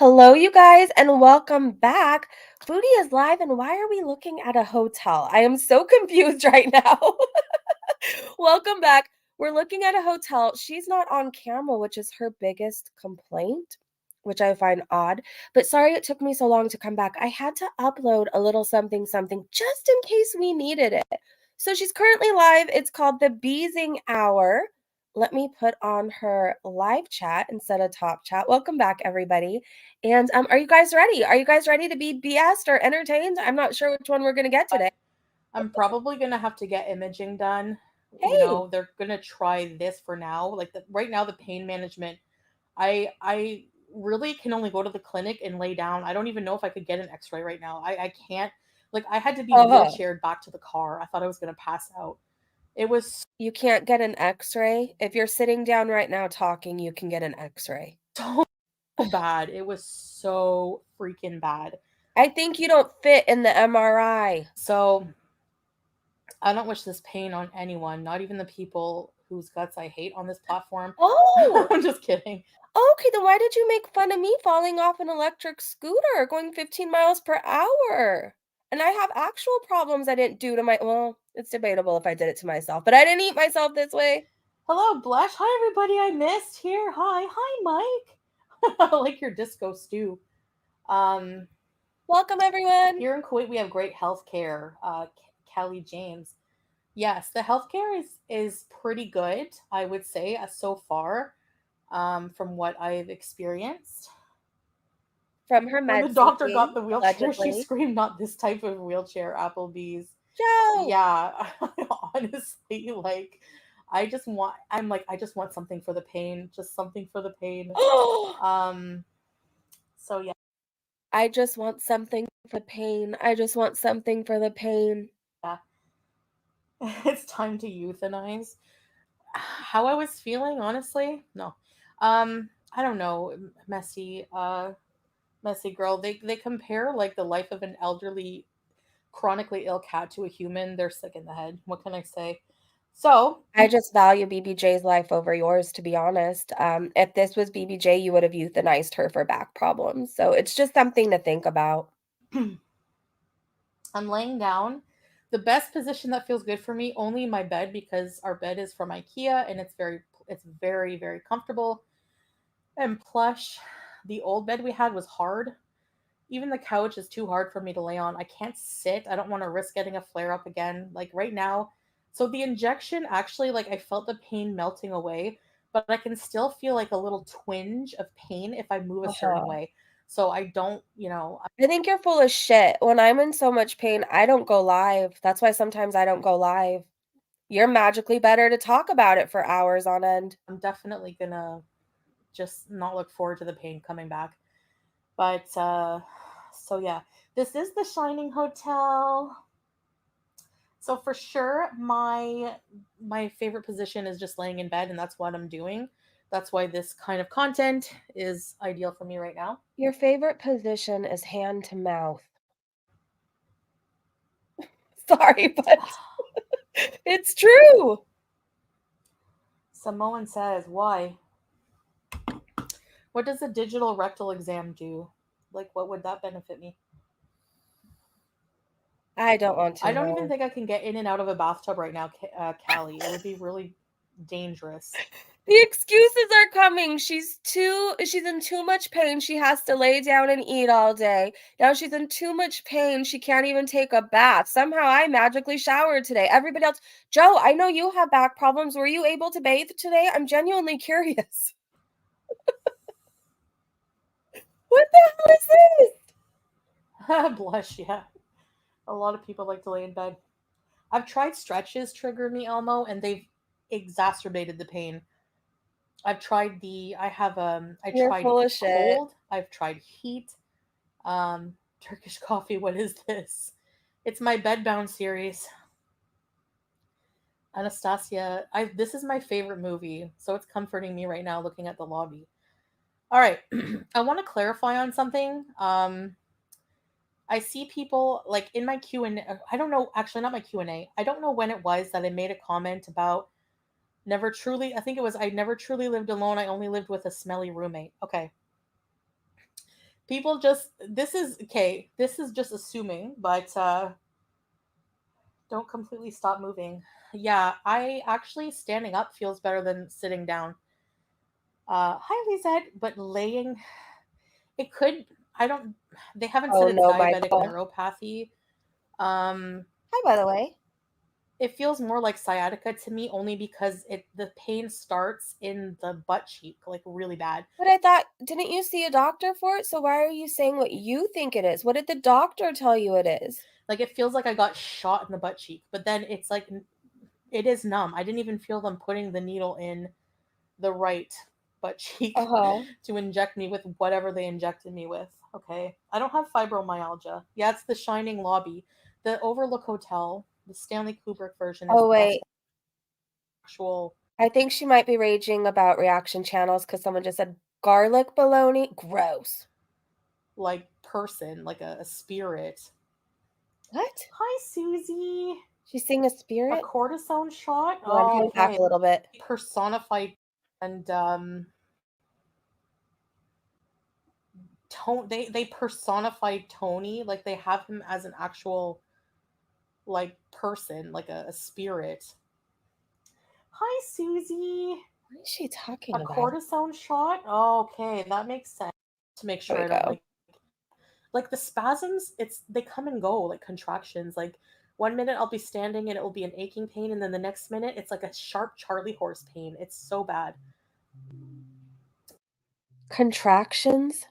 Hello, you guys, and welcome back. Foodie is live, and why are we looking at a hotel? I am so confused right now. Welcome back. We're looking at a hotel. She's not on camera, which is her biggest complaint, which I find odd. But sorry it took me so long to come back. I had to upload a little something something just in case we needed it. So she's currently live. It's called the Beezing Hour. Let me put on her live chat instead of top chat. Welcome back, everybody. And are you guys ready? Are you guys ready to be BS'd or entertained? I'm not sure which one we're gonna get today. I'm probably gonna have to get imaging done. Hey, They're gonna try this for now. Right now, the pain management. I really can only go to the clinic and lay down. I don't even know if I could get an X-ray right now. I can't. Like I had to be uh-huh. wheelchaired back to the car. I thought I was gonna pass out. It was You can't get an X-ray. If you're sitting down right now talking, you can get an X-ray. so bad. It was so freaking bad. I think you don't fit in the MRI. So I don't wish this pain on anyone, not even the people whose guts I hate on this platform. Oh, I'm just kidding. okay, then why did you make fun of me falling off an electric scooter going 15 miles per hour? And I have actual problems I didn't do to well, it's debatable if I did it to myself, but I didn't eat myself this way. Hello, Blush. Hi, everybody. I missed here. Hi, Mike. Like your disco stew. Um, Welcome, everyone. Here in Kuwait, we have great healthcare. Kelly James. Yes, the healthcare is pretty good. I would say so far, from what I've experienced. From her When the med doctor got seeking, the wheelchair, she allegedly. screamed, "Not this type of wheelchair, Applebee's." Joe! Yeah, honestly, like I just want something for the pain, just something for the pain. Um, so yeah, I just want something for the pain. I just want something for the pain. it's time to euthanize. How I was feeling, honestly, no. I don't know, messy girl. They compare like the life of an elderly, chronically ill cat to a human. They're sick in the head. What can I say? So I just value BBJ's life over yours, to be honest. If this was BBJ, you would have euthanized her for back problems. So it's just something to think about. I'm laying down. The best position that feels good for me, only my bed, because our bed is from IKEA and it's very comfortable and plush. The old bed we had was hard. Even the couch is too hard for me to lay on. I can't sit. I don't want to risk getting a flare up again. Like right now. So the injection actually, like I felt the pain melting away, but I can still feel like a little twinge of pain if I move a certain Uh-huh. way. So I don't, I think you're full of shit. When I'm in so much pain, I don't go live. That's why sometimes I don't go live. You're magically better to talk about it for hours on end. I'm definitely gonna just not look forward to the pain coming back. But so yeah, this is the Shining Hotel. So for sure, my favorite position is just laying in bed, and that's what I'm doing. That's why this kind of content is ideal for me right now. Your favorite position is hand to mouth. Sorry, but it's true. Samoan says, "Why? What does a digital rectal exam do? Like, what would that benefit me? I don't want to I don't even know. think I can get in and out of a bathtub right now, Callie. It would be really dangerous." The excuses are coming. She's in too much pain. She has to lay down and eat all day. Now she's in too much pain. She can't even take a bath. Somehow I magically showered today. Everybody else, Joe, I know you have back problems. Were you able to bathe today? I'm genuinely curious. What the hell is this? Blush, yeah. A lot of people like to lay in bed. I've tried stretches trigger me, Elmo, and they've exacerbated the pain. I You're tried full of shit. cold, I've tried heat. Turkish coffee, what is this? It's my bedbound series. Anastasia, I this is my favorite movie, so it's comforting me right now looking at the lobby. All right. I want to clarify on something. I see people like in my Q&A. I don't know, actually not my Q&A. I don't know when it was that I made a comment about never truly, I think it was I never truly lived alone. I only lived with a smelly roommate. Okay. People just this is okay. This is just assuming, but don't completely stop moving. Yeah, I actually standing up feels better than sitting down. Hi Lizette, but laying it could I don't they haven't said Oh, it's no, diabetic Michael. neuropathy. Um Hi, by the way. it feels more like sciatica to me only because the pain starts in the butt cheek like really bad. But I thought didn't you see a doctor for it? So why are you saying what you think it is? What did the doctor tell you it is? Like it feels like I got shot in the butt cheek, but then it's like it is numb. I didn't even feel them putting the needle in the right butt cheek Uh-huh. to inject me with whatever they injected me with. Okay. I don't have fibromyalgia. Yeah, it's the Shining Lobby. The Overlook Hotel, the Stanley Kubrick version is Oh, the best wait. actual I think she might be raging about reaction channels because someone just said garlic bologna. Gross. like person, like a spirit. What? Hi Susie. She's seeing a A spirit? cortisone shot? Hold on, Oh, hang back okay. a little bit. Personified and they personified Tony, like they have him as an actual like person, like a spirit. Hi Susie. What is she A talking about? cortisone shot? Oh, okay, that makes sense. To make There sure we I don't go. like the spasms, they come and go like contractions. Like one minute I'll be standing and it will be an aching pain, and then the next minute it's like a sharp Charlie horse pain. It's so bad. Contractions?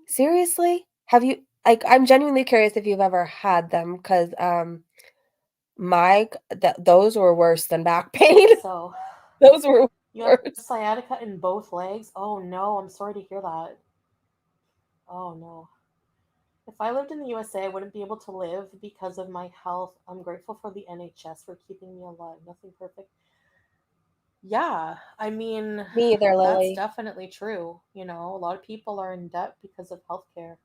Seriously? Have you like, I'm genuinely curious if you've ever had them 'cause, my those were worse than back pain. So Those were you have worse. sciatica in both legs? Oh no, I'm sorry to hear that. Oh no. If I lived in the USA, I wouldn't be able to live because of my health. I'm grateful for the NHS for keeping me alive. Nothing perfect. Yeah, I mean, Me either, that's Lily. definitely true. You know, a lot of people are in debt because of healthcare.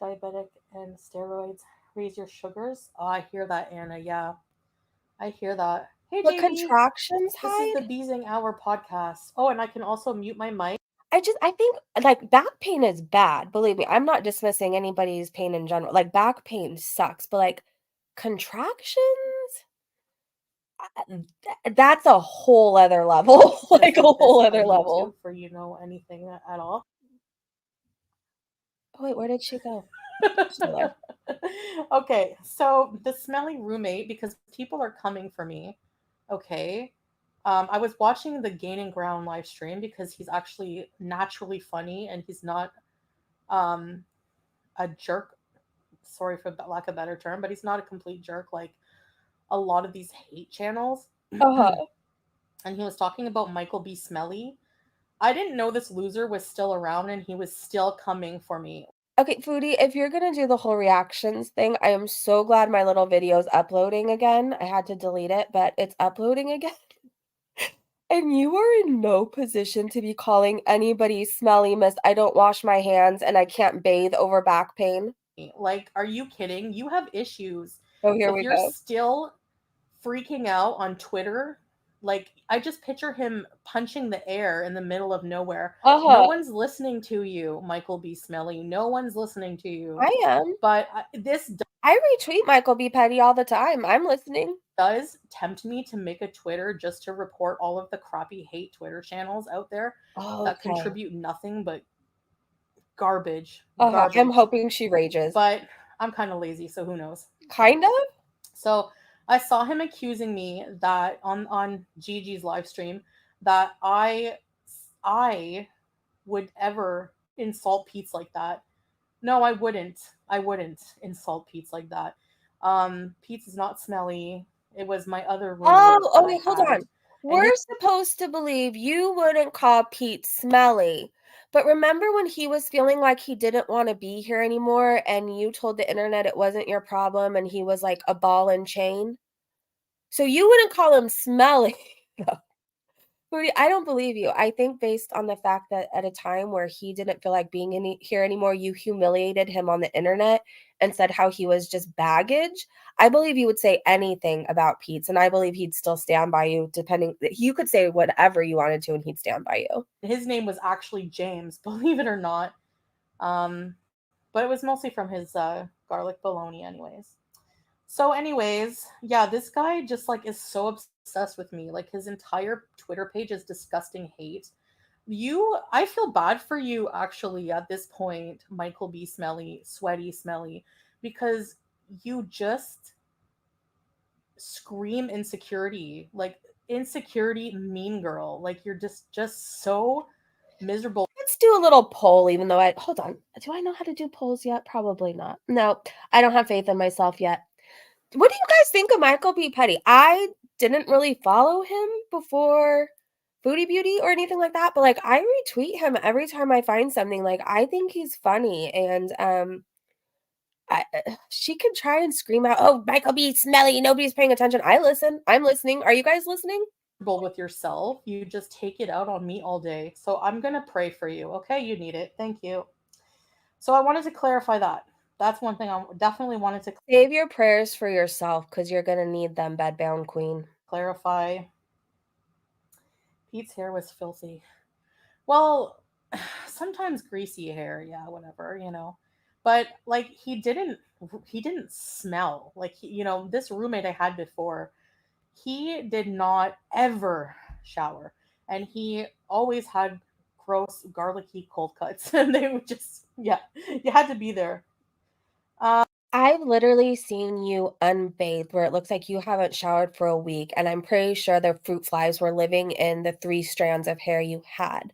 Diabetic and steroids raise your sugars. Oh, I hear that, Anna. Yeah, I hear that. Hey, But JB. contractions This is hide? the Beezing Hour podcast. Oh, and I can also mute my mic. I think, like, back pain is bad, believe me, I'm not dismissing anybody's pain in general, like, back pain sucks, but, like, contractions? That's a whole other level, like, a This whole on other YouTube level. for anything at all. Oh, wait, where did she go? Still there. Okay, so the smelly roommate, because people are coming for me. Okay. I was watching the Gaining Ground live stream because he's actually naturally funny and he's not um, a jerk. Sorry for lack of a better term, but he's not a complete jerk like a lot of these hate channels. Uh-huh. And he was talking about Michael B. Smelly. I didn't know this loser was still around and he was still coming for me. Okay, Foodie, if you're gonna do the whole reactions thing, I am so glad my little video's uploading again. I had to delete it, but it's uploading again. And you are in no position to be calling anybody smelly, miss. I don't wash my hands and I can't bathe over back pain. Like, are you kidding? You have issues. Oh, here If we you're go. still freaking out on Twitter, like, I just picture him punching the air in the middle of nowhere. No Uh-huh. one's listening to you, Michael B. Smelly. No one's listening to you. I am. But this I retweet Michael B. Petty all the time. I'm listening. does tempt me to make a Twitter just to report all of the crappy hate Twitter channels out there that Okay. contribute nothing but garbage. Uh-huh. I'm Garbage. hoping she rages. But I'm kind of lazy, so who knows? Kind of? So I saw him accusing me that on Gigi's live stream that I would ever insult Pete's like that. No, I wouldn't. I wouldn't insult Pete's like that. Pete's is not smelly. It was my other roommate Oh, that I okay, hold had, on. and We're supposed to believe you wouldn't call Pete smelly. But remember when he was feeling like he didn't want to be here anymore and you told the internet it wasn't your problem and he was like a ball and chain? So you wouldn't call him smelly. Rudy, I don't believe you. I think based on the fact that at a time where he didn't feel like being here anymore, you humiliated him on the internet and said how he was just baggage. I believe you would say anything about Pete's, and I believe he'd still stand by you. Depending, you could say whatever you wanted to, and he'd stand by you. His name was actually James, believe it or not. But it was mostly from his garlic bologna, anyways. So, anyways, yeah, this guy just like is so obsessed with me. Like his entire Twitter page is disgusting hate. I feel bad for you actually at this point, Michael B. Smelly, Sweaty Smelly, because you just scream insecurity, like insecurity, mean girl. Like you're just so miserable. Let's do a little poll, even though hold on. Do I know how to do polls yet? Probably not. No, I don't have faith in myself yet. What do you guys think of Michael B. Petty? I didn't really follow him before Foodie Beauty or anything like that, but like I retweet him every time I find something. Like I think he's funny, and she can try and scream out, "Oh, Michael B. Smelly, nobody's paying attention." I listen. I'm listening. Are you guys listening? With yourself. You just take it out on me all day. So I'm going to pray for you. Okay, you need it. Thank you. So I wanted to clarify that. That's one thing I definitely wanted to Save your prayers for yourself because you're gonna need them, bedbound queen. clarify. Pete's hair was filthy. Well, sometimes greasy hair, yeah, whatever, you know. But like he didn't smell. Like this roommate I had before, he did not ever shower, and he always had gross garlicky cold cuts and they would just, yeah, you had to be there. I've literally seen you unbathed where it looks like you haven't showered for a week, and I'm pretty sure the fruit flies were living in the 3 strands of hair you had.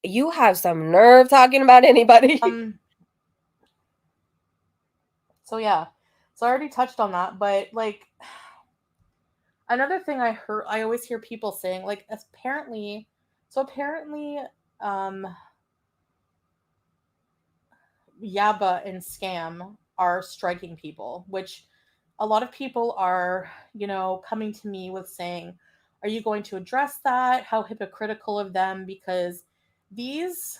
You have some nerve talking about anybody. um so yeah, so I already touched on that, but like another thing I always hear people saying, like, apparently um Yaba and Scam are striking people, which a lot of people are, coming to me with saying, are you going to address that? How hypocritical of them, because these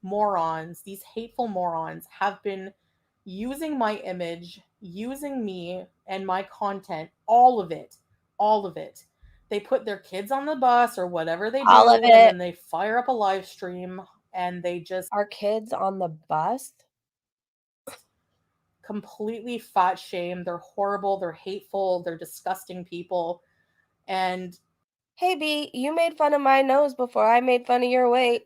morons, these hateful morons, have been using my image, using me and my content, all of it, all of it. They put their kids on the bus or whatever they All of do, and it. then they fire up a live stream and they just Are kids on the bus? completely fat shame. They're horrible, they're hateful, they're disgusting people. And "Hey, B, you made fun of my nose before I made fun of your weight.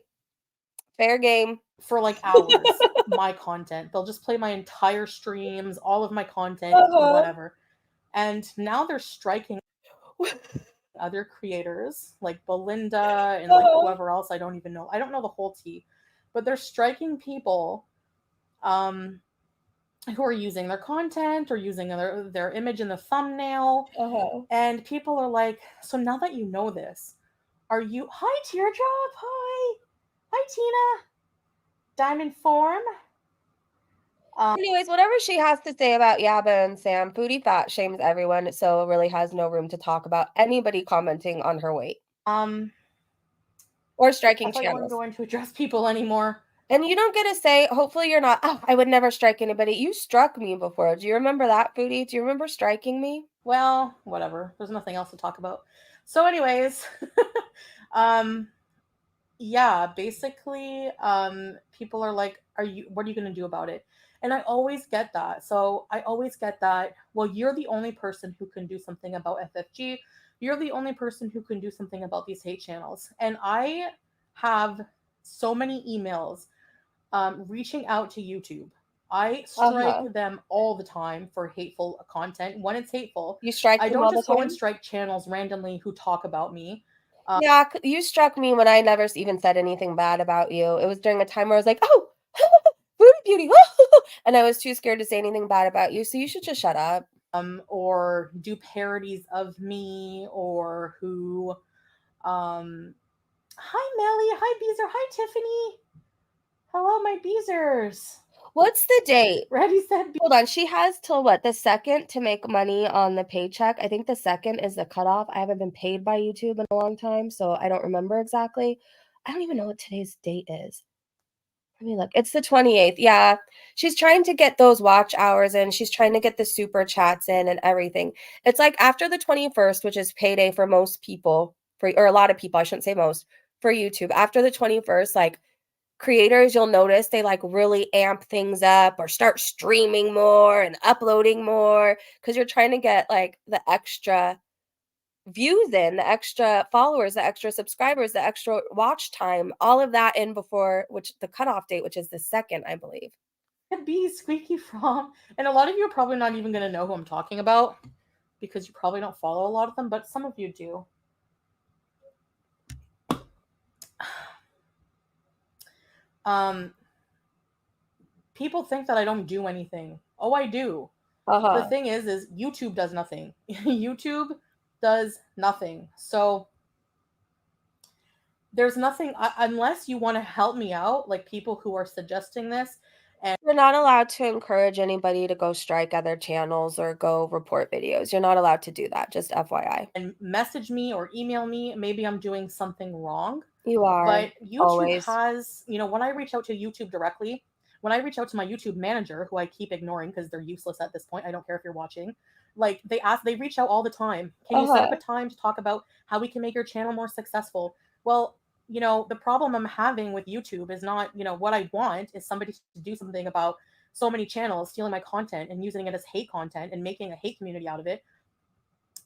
Fair game." for like hours, my content, they'll just play my entire streams, all of my content, Uh-huh. whatever. And now they're striking other creators like Belinda and like Uh-huh. whoever else. I don't even know. I don't know the whole tea, but they're striking people um, who are using their content or using their image in the thumbnail. Uh-huh. And people are like, so now that you know this, are you? Hi, Teardrop. Hi. Hi, Tina. Diamond Form. Anyways, whatever she has to say about Yaba and Sam, Foodie fat shames everyone, so really has no room to talk about anybody commenting on her weight Um, or I striking thought you weren't channels. going to address people anymore. And you don't get to say, hopefully you're not, "Oh, I would never strike anybody." You struck me before. Do you remember that, Foodie? Do you remember striking me? Well, whatever. There's nothing else to talk about. So, anyways, um, yeah, basically, people are like, what are you going to do about it? And I always get that. So I always get that, well, you're the only person who can do something about FFG. You're the only person who can do something about these hate channels. And I have so many emails reaching out to YouTube. I strike Uh-huh. them all the time for hateful content. When it's hateful, You strike I them don't all the just go and time? strike channels randomly who talk about me. Yeah, you struck me when I never even said anything bad about you. It was during a time where I was like, "Oh, Foodie Beauty." And I was too scared to say anything bad about you, so you should just shut up. Or do parodies of me, or who, hi Melly, hi Beezer, hi Tiffany, hello my Beezers. What's the date? Ready, set, be. Hold on, she has till what, the 2nd to make money on the paycheck? I think the 2nd is the cutoff. I haven't been paid by YouTube in a long time, so I don't remember exactly. I don't even know what today's date is. Let me look. It's the 28th. Yeah. She's trying to get those watch hours in. She's trying to get the super chats in and everything. It's like after the 21st, which is payday for most people, for or a lot of people, I shouldn't say most, for YouTube. After the 21st, like creators, you'll notice they like really amp things up or start streaming more and uploading more because you're trying to get like the extra views in, the extra followers, the extra subscribers, the extra watch time, all of that in before which the cutoff date, which is the 2nd, I believe. Be squeaky from. And a lot of you are probably not even going to know who I'm talking about because you probably don't follow a lot of them, but some of you do. People think that I don't do anything. Oh, I do. The thing is YouTube does nothing. YouTube does nothing. So there's nothing unless you want to help me out, like people who are suggesting this. And You're not allowed to encourage anybody to go strike other channels or go report videos. You're not allowed to do that, just FYI. and message me or email me, maybe I'm doing something wrong. You are, But YouTube always. has, when I reach out to YouTube directly, when I reach out to my YouTube manager, who I keep ignoring because they're useless at this point, I don't care if you're watching. Like they reach out all the time. Can you set up a time to talk about how we can make your channel more successful? Well, the problem I'm having with YouTube is not, what I want is somebody to do something about so many channels stealing my content and using it as hate content and making a hate community out of it.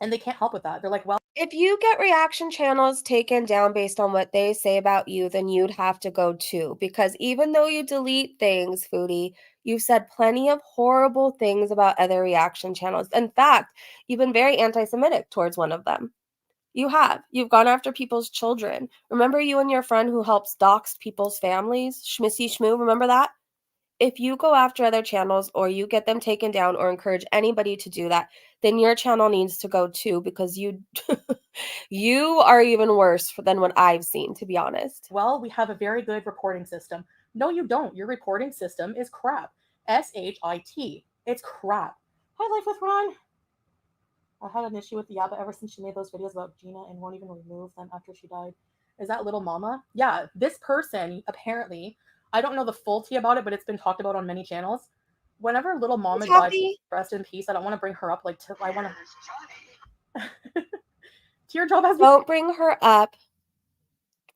And they can't help with that. They're like, well, If you get reaction channels taken down based on what they say about you, then you'd have to go too. Because even though you delete things, Foodie, you've said plenty of horrible things about other reaction channels. In fact, you've been very anti Semitic towards one of them. You have. You've gone after people's children. Remember you and your friend who helps dox people's families? Schmissy Schmoo, remember that? If you go after other channels or you get them taken down or encourage anybody to do that, then your channel needs to go too because you you are even worse than what I've seen, to be honest. well, we have a very good reporting system. No, you don't. Your reporting system is crap. SHIT. It's crap. Hi, Life with Ron. I had an issue with the Yaba ever since she made those videos about Gina and won't even remove them after she died. Is that Little Mama? Yeah, this person apparently, I don't know the full tea about it, but it's been talked about on many channels. Whenever Little Mama died, rest in peace. I don't want to bring her up. I want to. Teardrop has. Don't bring her up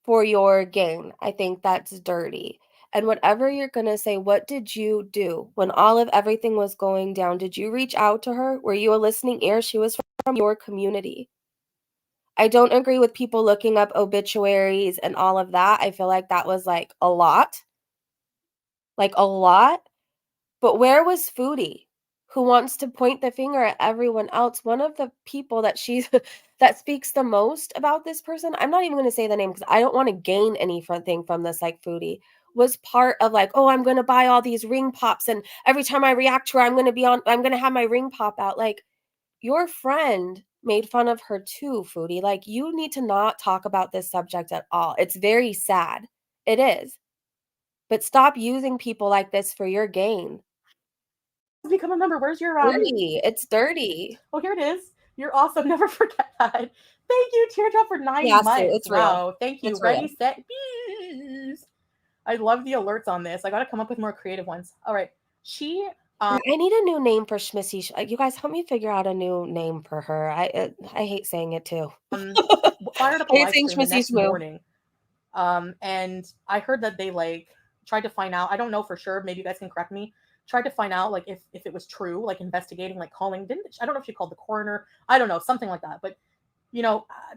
for your gain. I think that's dirty. And whatever you're going to say, what did you do when all of everything was going down? Did you reach out to her? Were you a listening ear? She was from your community. I don't agree with people looking up obituaries and all of that. I feel like that was like a lot. Like a lot. But where was Foodie, who wants to point the finger at everyone else? One of the people that she's that speaks the most about this person, I'm not even going to say the name because I don't want to gain anything from this, like Foodie, was part of like, oh, I'm going to buy all these ring pops, and every time I react to her, I'm going to have my ring pop out. Like, your friend made fun of her too, Foodie. Like, you need to not talk about this subject at all. It's very sad. It is. But stop using people like this for your gain. Become a member. Where's your Dirty. It's dirty. Oh, here it is. You're awesome. Never forget that. Thank you, Teardrop, for 9 Yeah, Sue, months. it's real. Wow. Thank you. It's Ready, real. set, bees. I love the alerts on this. I got to come up with more creative ones. All right. She. I need a new name for Schmissy. You guys help me figure out a new name for her. I hate saying it too. Fired up a I hate live saying stream the Schmissy next Schmoo. morning. And I heard that they tried to find out. I don't know for sure. Maybe you guys can correct me. Tried to find out if it was true, like investigating, like calling. I don't know if she called the coroner. I don't know, something like that. But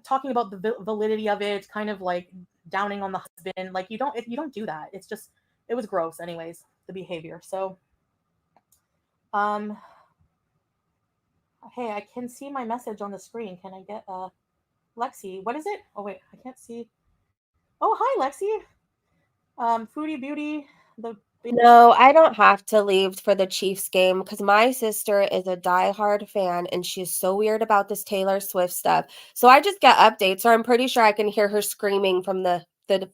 talking about the validity of it, kind of like downing on the husband. Like you don't do that. It was gross, anyways, the behavior. So, hey, I can see my message on the screen. Can I get Lexi? What is it? Oh wait, I can't see. Oh, hi, Lexi. Foodie Beauty. No, I don't have to leave for the Chiefs game because my sister is a diehard fan and she's so weird about this Taylor Swift stuff. So I just get updates, or I'm pretty sure I can hear her screaming from the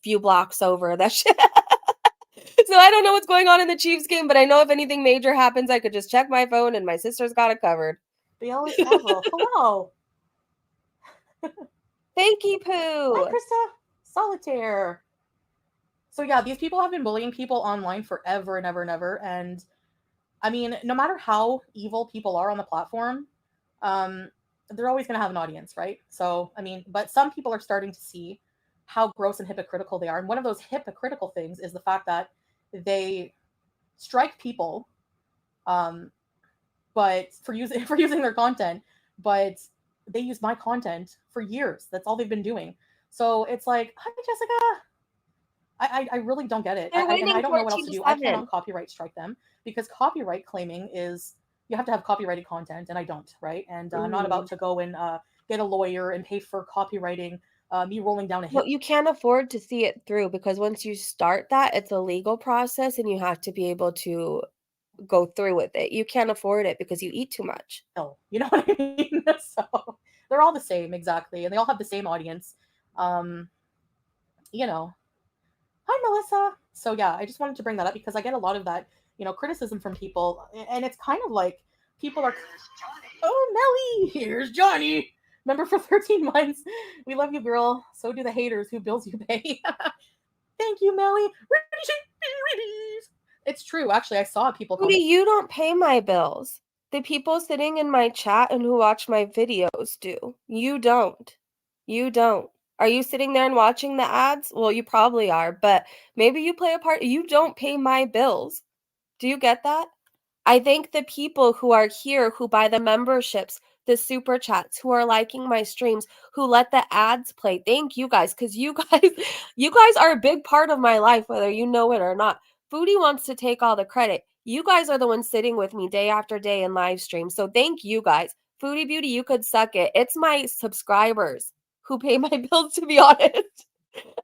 few blocks over that she so So I don't know what's going on in the Chiefs game, but I know if anything major happens, I could just check my phone and my sister's got it covered. Biel is Avril. Hello. Thank you, Hi, Pooh. Krista. Solitaire. So yeah, these people have been bullying people online forever and ever and ever. And I mean, no matter how evil people are on the platform, um, they're always going to have an audience, right? So, I mean, but some people are starting to see how gross and hypocritical they are. And one of those hypocritical things is the fact that they strike people, um, but for using for using their content, but they use my content for years. That's all they've been doing. So it's like, hi, Jessica. I really don't get it. They're And I winning don't know what else 14 to to do. I 7. cannot copyright strike them because copyright claiming is you have to have copyrighted content, and I don't, right? And I'm not about Mm. to go and get a lawyer and pay for copywriting me rolling down a hill Well, you can't afford to see it through because once you start that, it's a legal process and you have to be able to go through with it. You can't afford it because you eat too much. You know what I mean? So they're all the same exactly, and they all have the same audience. Um, you know, hi Melissa. So yeah, I just wanted to bring that up because I get a lot of that, criticism from people, and it's kind of like people are, oh Melly, here's Johnny. Remember for 13 months, we love you, girl. So do the haters who bills you pay. Thank you, Melly. It's true. Actually, I saw people Rudy, comment. you don't pay my bills. The people sitting in my chat and who watch my videos do. You don't. You don't. Are you sitting there and watching the ads? Well, you probably are, but maybe you play a part. You don't pay my bills. Do you get that? I thank the people who are here, who buy the memberships, the super chats, who are liking my streams, who let the ads play. Thank you guys, because you guys, you guys are a big part of my life, whether you know it or not. Foodie wants to take all the credit. You guys are the ones sitting with me day after day in live stream. So thank you guys. Foodie Beauty, you could suck it. It's my subscribers who pay my bills, to be honest,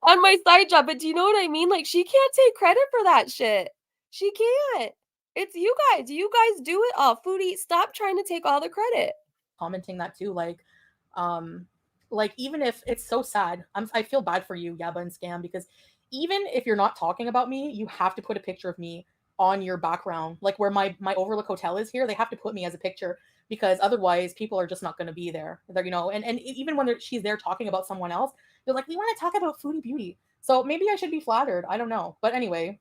on my side job. But do you know what I mean? Like, she can't take credit for that shit. She can't. It's you guys. You guys do it all. Foodie, stop trying to take all the credit. Commenting that too, um, like even if it's so sad, I feel bad for you, Yaba and Scam, because even if you're not talking about me, you have to put a picture of me on your background, like where my Overlook Hotel is here. They have to put me as a picture because otherwise people are just not going to be there. They're, and even when she's there talking about someone else, they're like, we want to talk about Foodie Beauty. So maybe I should be flattered. I don't know, but anyway,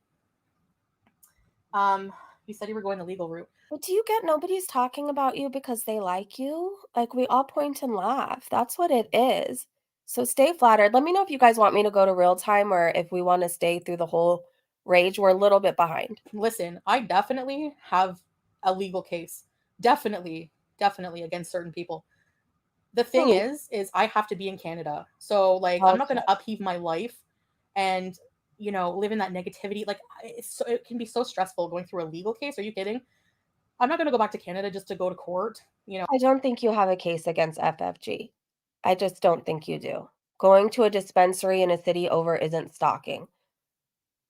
you said you were going the legal route. But do you get nobody's talking about you because they like you? Like, we all point and laugh. That's what it is. So stay flattered. Let me know if you guys want me to go to real time or if we want to stay through the whole rage. We're a little bit behind. Listen, I definitely have a legal case. Definitely against certain people. The thing Who? is I have to be in Canada. So like I'm not Okay. going to upheave my life and live in that negativity. Like it can be so stressful going through a legal case. Are you kidding? I'm not going to go back to Canada just to go to court. I don't think you have a case against FFG. I just don't think you do. Going to a dispensary in a city over isn't stalking.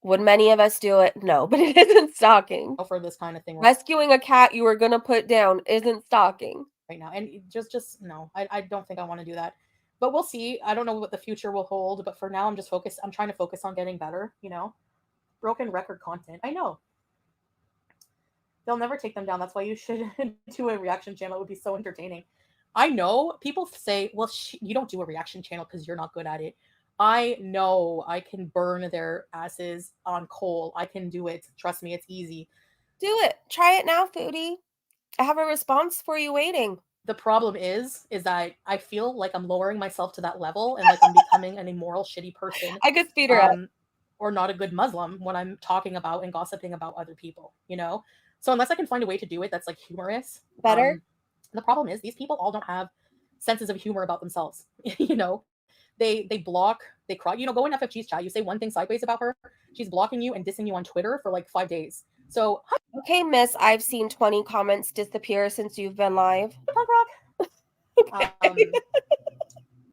Would many of us do it? No, but it isn't stalking. For this kind of thing Rescuing a cat you were gonna put down isn't stalking. right now. And just no, I don't think I want to do that. But we'll see. I don't know what the future will hold, but for now I'm trying to focus on getting better. Broken record content. I know. They'll never take them down. That's why you should do a reaction channel. It would be so entertaining. I know people say, well, you don't do a reaction channel because you're not good at it. I know I can burn their asses on coal. I can do it. Trust me, it's easy. Do it. Try it now, Foodie. I have a response for you waiting. The problem is that I feel like I'm lowering myself to that level and like I'm becoming an immoral, shitty person. I could speed her up. Or not a good Muslim when I'm talking about and gossiping about other people. So unless I can find a way to do it that's like humorous, Better? the problem is these people all don't have senses of humor about themselves. They block, they cry. Go in FFG's chat. You say one thing sideways about her, she's blocking you and dissing you on Twitter for like 5 days. So Okay, miss, I've seen 20 comments disappear since you've been live. punk rock. Okay.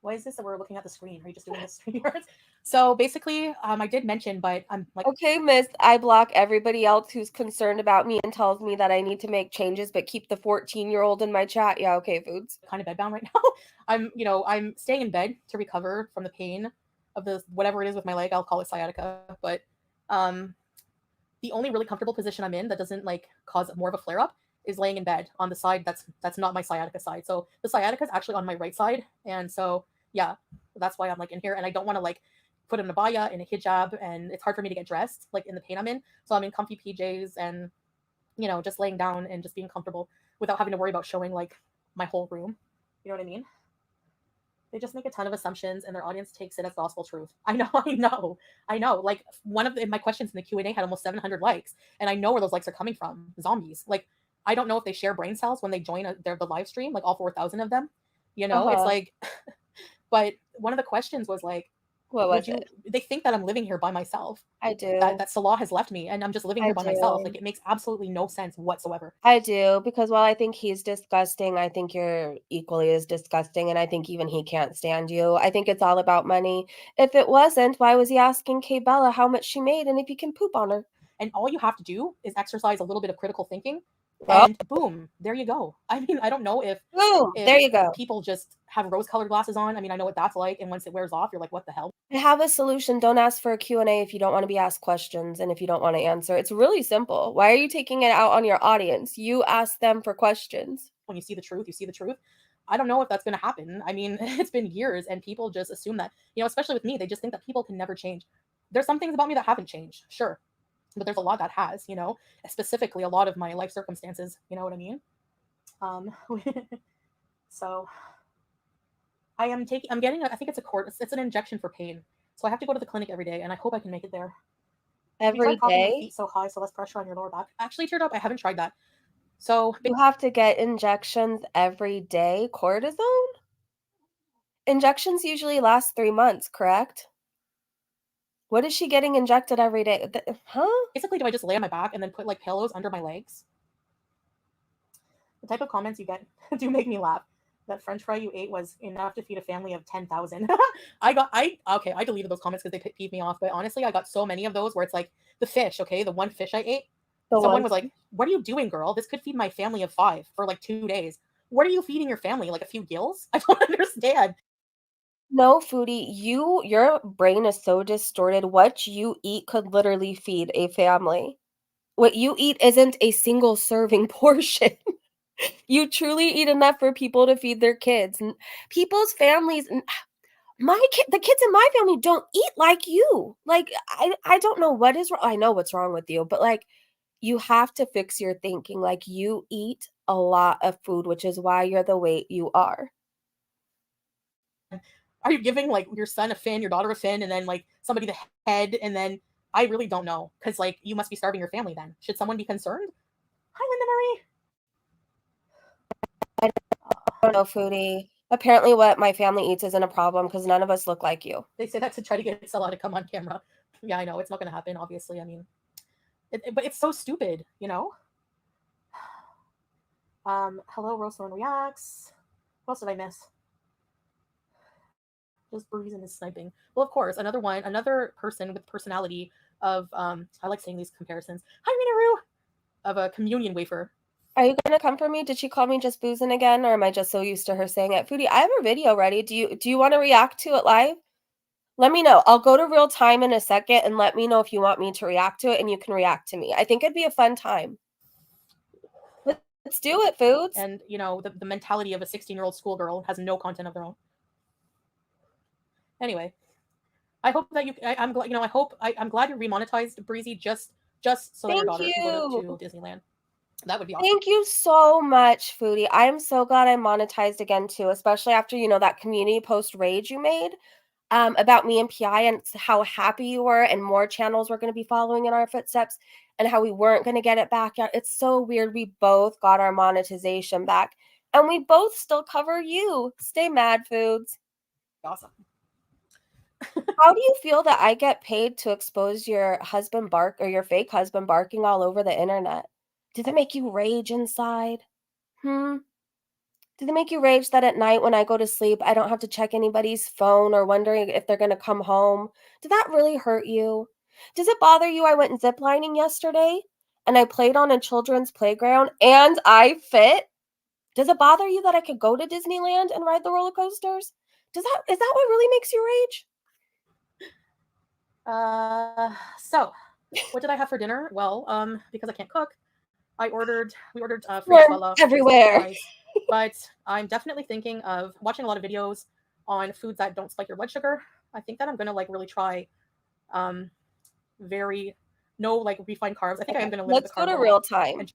Why is this that we're looking at the screen? Are you just doing this? So basically, I did mention, but I'm like, Okay, miss, I block everybody else who's concerned about me and tells me that I need to make changes, but keep the 14-year-old in my chat. Yeah, okay, Foods. kind of bedbound right now. I'm staying in bed to recover from the pain of the whatever it is with my leg. I'll call it sciatica, but The only really comfortable position I'm in that doesn't like cause more of a flare up is laying in bed on the side that's not my sciatica side. So the sciatica is actually on my right side, and so yeah, that's why I'm like in here, and I don't want to like put an abaya and a hijab, and it's hard for me to get dressed like in the pain I'm in. So I'm in comfy PJs and just laying down and just being comfortable without having to worry about showing like my whole room. You know what I mean? They just make a ton of assumptions and their audience takes it as gospel truth. I know, I know. Like one of my questions in the Q&A had almost 700 likes, and I know where those likes are coming from. Zombies. Like I don't know if they share brain cells when they join the live stream, like all 4,000 of them. It's Uh-huh. like, but one of the questions was like, What would was you? it? They think that I'm living here by myself. I That do. that Salah has left me, and I'm just living I here by myself. Like do. it makes absolutely no sense whatsoever. I do, because while I think he's disgusting, I think you're equally as disgusting, and I think even he can't stand you. I think it's all about money. If it wasn't, why was he asking Kay Bella how much she made and if he can poop on her? And all you have to do is exercise a little bit of critical thinking, Oh, and boom, there you go. I mean, I don't know boom, if there you go. people just have rose colored glasses on. I mean, I know what that's like, and once it wears off, you're like, what the hell? I have a solution. Don't ask for a Q&A if you don't want to be asked questions and if you don't want to answer. It's really simple. Why are you taking it out on your audience? You ask them for questions. When you see the truth, you see the truth. I don't know if that's going to happen. I mean, it's been years, and people just assume that, especially with me, they just think that people can never change. There's some things about me that haven't changed, sure, but there's a lot that has, specifically a lot of my life circumstances. You know what I mean? Um, so I'm getting, I think it's it's an injection for pain. So I have to go to the clinic every day, and I hope I can make it there. Have you Every tried propping your day, feet so high so less pressure on your lower back? Actually, teared up. I haven't tried that. So you have to get injections every day. Cortisone? Injections usually last 3 months, correct? What is she getting injected every day? Huh? basically, do I just lay on my back and then put like pillows under my legs? The type of comments you get do make me laugh. That French fry you ate was enough to feed a family of 10,000. I deleted those comments because they peeved me off. But honestly, I got so many of those where it's like the fish. Okay, the one fish I ate. The Someone one. was like, "What are you doing, girl? This could feed my family of 5 for like 2 days. What are you feeding your family? Like a few gills? I don't understand." No, Foodie, your brain is so distorted. What you eat could literally feed a family. What you eat isn't a single serving portion. You truly eat enough for people to feed their kids. People's families, the kids in my family don't eat like you. Like I don't know what is wrong. I know what's wrong with you, but like you have to fix your thinking. Like you eat a lot of food, which is why you're the weight you are. Are you giving like your son a fin, your daughter a fin, and then like somebody the head, and then I really don't know because like you must be starving your family. Then should someone be concerned? Hi, Linda Marie. I don't know, Foodie. Apparently, what my family eats isn't a problem because none of us look like you. They say that to try to get Salah to come on camera. Yeah, I know it's not going to happen. Obviously, I mean, but it's so stupid, you know. Hello, Rosalind reacts. What else did I miss? Just breezing is sniping. Well, of course, another person with personality of I like saying these comparisons. Hi, Rina of a communion wafer. Are you gonna come for me? Did she call me just boozing again, or am I just so used to her saying it? Foodie, I have her video ready. Do you want to react to it live? Let me know. I'll go to real time in a second and let me know if you want me to react to it and you can react to me. I think it'd be a fun time. Let's do it, Foods. And the mentality of a 16-year-old schoolgirl has no content of their own. Anyway, I hope that I'm glad. I'm glad you remonetized Breezy just so that your Thank daughter can go you. to Disneyland. That would be awesome. Thank you so much, Foodie. I'm so glad I monetized again too, especially after that community post rage you made about me and PI and how happy you were and more channels were going to be following in our footsteps and how we weren't going to get it back. It's so weird. We both got our monetization back and we both still cover you. Stay mad, Foods. Awesome. How do you feel that I get paid to expose your husband bark or your fake husband barking all over the internet? Did it make you rage inside? Did it make you rage that at night when I go to sleep, I don't have to check anybody's phone or wondering if they're going to come home? Did that really hurt you? Does it bother you I went ziplining yesterday and I played on a children's playground and I fit? Does it bother you that I could go to Disneyland and ride the roller coasters? Is that what really makes you rage? So What did I have for dinner? Well, because I can't cook, we ordered Worms frittella, which is super everywhere. nice. But I'm definitely thinking of watching a lot of videos on foods that don't spike your blood sugar. I think that I'm gonna like really try um very no like refined carbs. I think I am Okay, gonna limit the let's go carbs to a lot. real time. And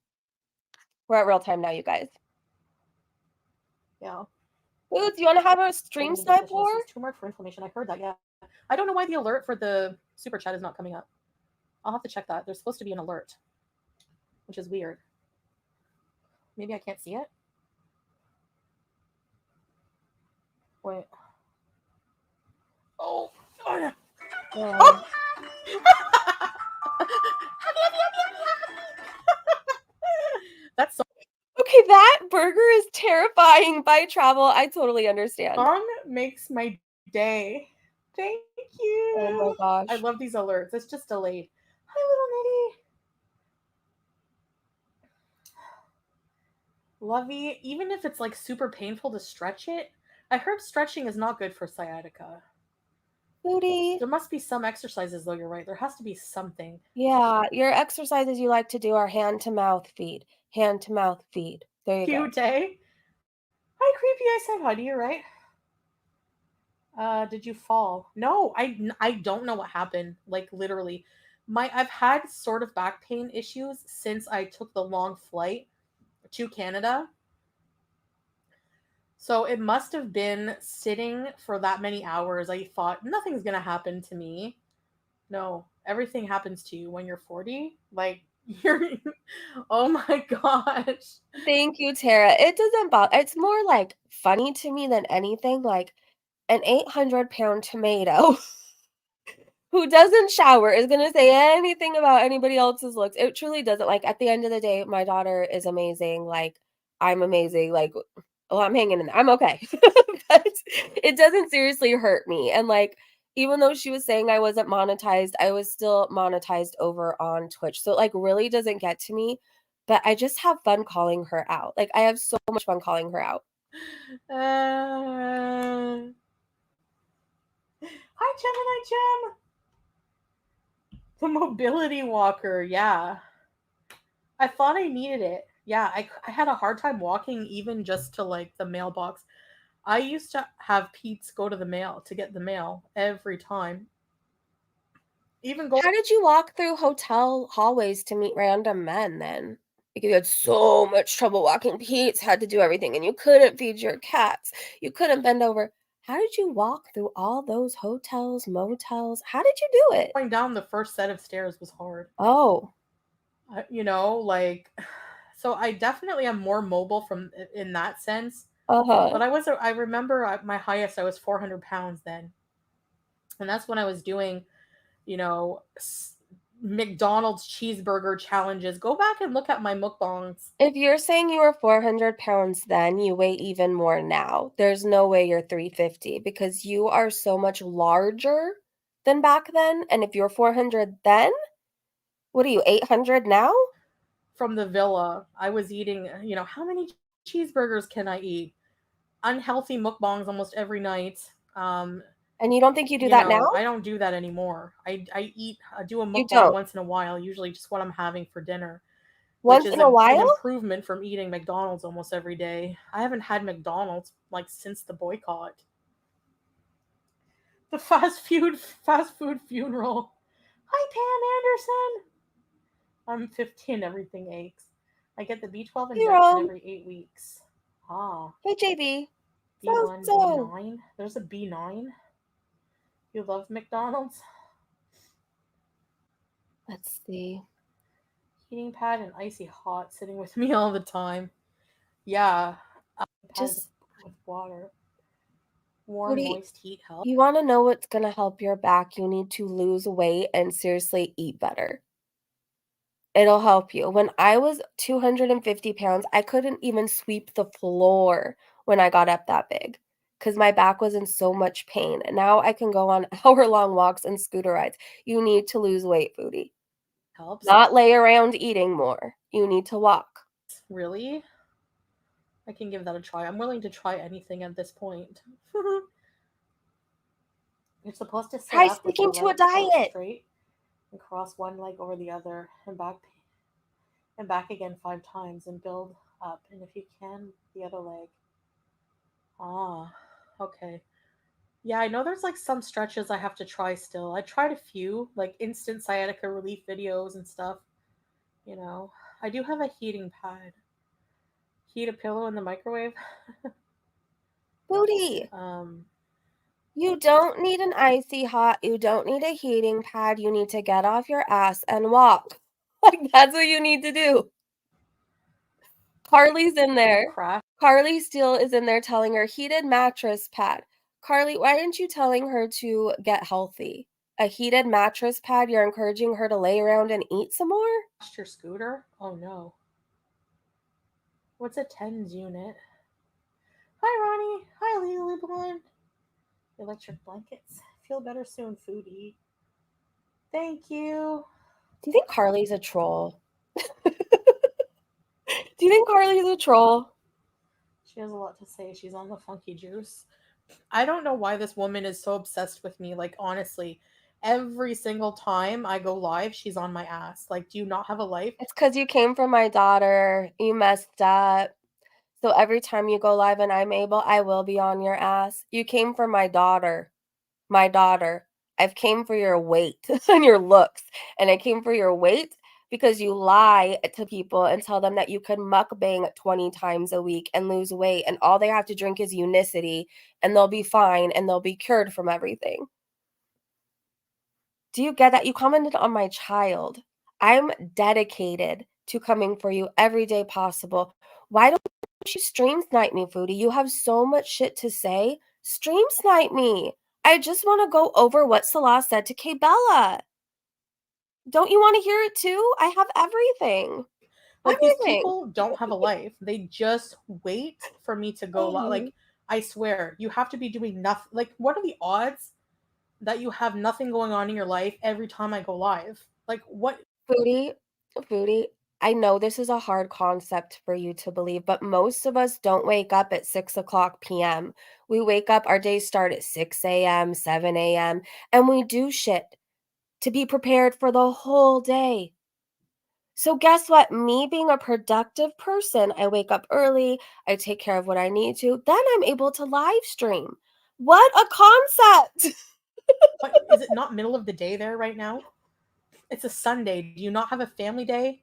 We're at real time now, you guys. yeah, Ooh, do you wanna have a stream dopamine snipe war? deficiency is turmeric for inflammation. I heard that. Yeah, I don't know why the alert for the super chat is not coming up. I'll have to check that. There's supposed to be an alert, which is weird. Maybe I can't see it. Wait. Oh. Oh. Oh. That's so Okay, that burger is terrifying by travel, I totally understand. song makes my day. Thank Oh my you. I gosh. love these alerts. It's just delayed. Hi, little Nitty. Lovey, even if it's like super painful to stretch it, I heard stretching is not good for sciatica. Foodie. There must be some exercises, though. You're right. There has to be something. Yeah, your exercises you like to do are hand to mouth feed. Hand to mouth feed. There you go. Cute, eh? Hi, creepy. I said hi to you, right? Did you fall? No, I don't know what happened. Like literally, I've had sort of back pain issues since I took the long flight to Canada. So it must have been sitting for that many hours. I thought nothing's gonna happen to me. No, everything happens to you when you're 40. Like you're oh my gosh. Thank you, Tara. It doesn't bother it's more, like, funny to me than anything, like, an 800-pound tomato who doesn't shower is gonna say anything about anybody else's looks. It truly doesn't. Like, at the end of the day, my daughter is amazing, like, I'm amazing, like, well, I'm hanging in there. I'm okay. But it doesn't seriously hurt me, and, like, even though she was saying I wasn't monetized, I was still monetized over on Twitch, so it, like, really doesn't get to me, but I just have fun calling her out. Like, I have so much fun calling her out. Hi, Gemini Gem. The mobility walker. Yeah. I thought I needed it. Yeah, I had a hard time walking even just to like the mailbox. I used to have Pete's go to the mail to get the mail every time. Even go How did you walk through hotel hallways to meet random men then? Like, you had so much trouble walking. Pete's had to do everything, and you couldn't feed your cats. You couldn't bend over. How did you walk through all those hotels, motels? How did you do it? going down the first set of stairs was hard. Oh, Like so I definitely am more mobile from in that sense. uh-huh. But I remember my highest I was 400 pounds then, and that's when I was doing you know, McDonald's cheeseburger challenges. Go back and look at my mukbangs If you're saying you were 400 pounds then, you weigh even more now. There's no way you're 350 because you are so much larger than back then. And if you're 400 then, what are you, 800 now? from the villa. I was eating, how many cheeseburgers can I eat? Unhealthy mukbangs almost every night. And you don't think you do that now? I don't do that anymore. I do a You mukbang don't. once in a while, usually just what I'm having for dinner, which Once is in a an while? improvement from eating McDonald's almost every day. I haven't had McDonald's like since the boycott. The fast food funeral. Hi, Pam Anderson. I'm 15, everything aches. I get the B12 Hey, injection Rome. every 8 weeks. Ah, Hey, JB. So, B1, so. B9. There's a B9. You love McDonald's? Let's see. Heating pad and icy hot sitting with me all the time. Yeah, pad Just, with water. Warm, Woody, moist heat help. you want to know what's going to help your back? You need to lose weight and seriously eat better. It'll help you. When I was 250 pounds, I couldn't even sweep the floor when I got up that big because my back was in so much pain. And now I can go on hour-long walks and scooter rides. You need to lose weight, Foodie. Helps. Not lay around eating more. You need to walk. Really? I can give that a try. I'm willing to try anything at this point. You're supposed to sit Try up with your sticking to a legs out diet. straight and cross one leg over the other and back again 5 times and build up. And if you can, the other leg. Ah, okay. Yeah, I know there's like some stretches I have to try still. I tried a few, like instant sciatica relief videos and stuff, you know. I do have a heating pad. Heat a pillow in the microwave. Foodie, Um, you don't need an icy hot, you don't need a heating pad, you need to get off your ass and walk. Like, that's what you need to do. Carly's in there. crash. Carly Steele is in there telling her heated mattress pad. Carly, why aren't you telling her to get healthy? A heated mattress pad, you're encouraging her to lay around and eat some more? Your scooter? Oh no. What's a tens unit? Hi Ronnie. Hi Lily Blonde. Electric blankets. Feel better soon, foodie. Thank you. Do you think Carly's a troll? Do you think Carly's a troll? She has a lot to say. She's on the funky juice. I don't know why this woman is so obsessed with me. Like, honestly, every single time I go live, she's on my ass. Like, do you not have a life? It's because you came for my daughter. You messed up. So every time you go live and I'm able, I will be on your ass. You came for my daughter. My daughter. I've came for your weight and your looks. And I came for your weight because you lie to people and tell them that you could mukbang 20 times a week and lose weight. And all they have to drink is unicity and they'll be fine and they'll be cured from everything. Do you get that? You commented on my child. I'm dedicated to coming for you every day possible. Why don't you stream snipe me, Foodie? You have so much shit to say. Stream snipe me. I just want to go over what Salah said to K Bella. Don't you want to hear it too? I have everything. Like, these Everything. people don't have a life. They just wait for me to go live. Mhm. Like, I swear, you have to be doing nothing. Like, what are the odds that you have nothing going on in your life every time I go live? Like, what? Foodie, Foodie, I know this is a hard concept for you to believe, but most of us don't wake up at 6:00 PM. We wake up, our days start at 6 AM, 7 AM, and we do shit to be prepared for the whole day. So guess what? Me being a productive person, I wake up early, I take care of what I need to, then I'm able to live stream. What a concept! What is it? Not middle of the day there right now? It's a Sunday. Do you not have a family day?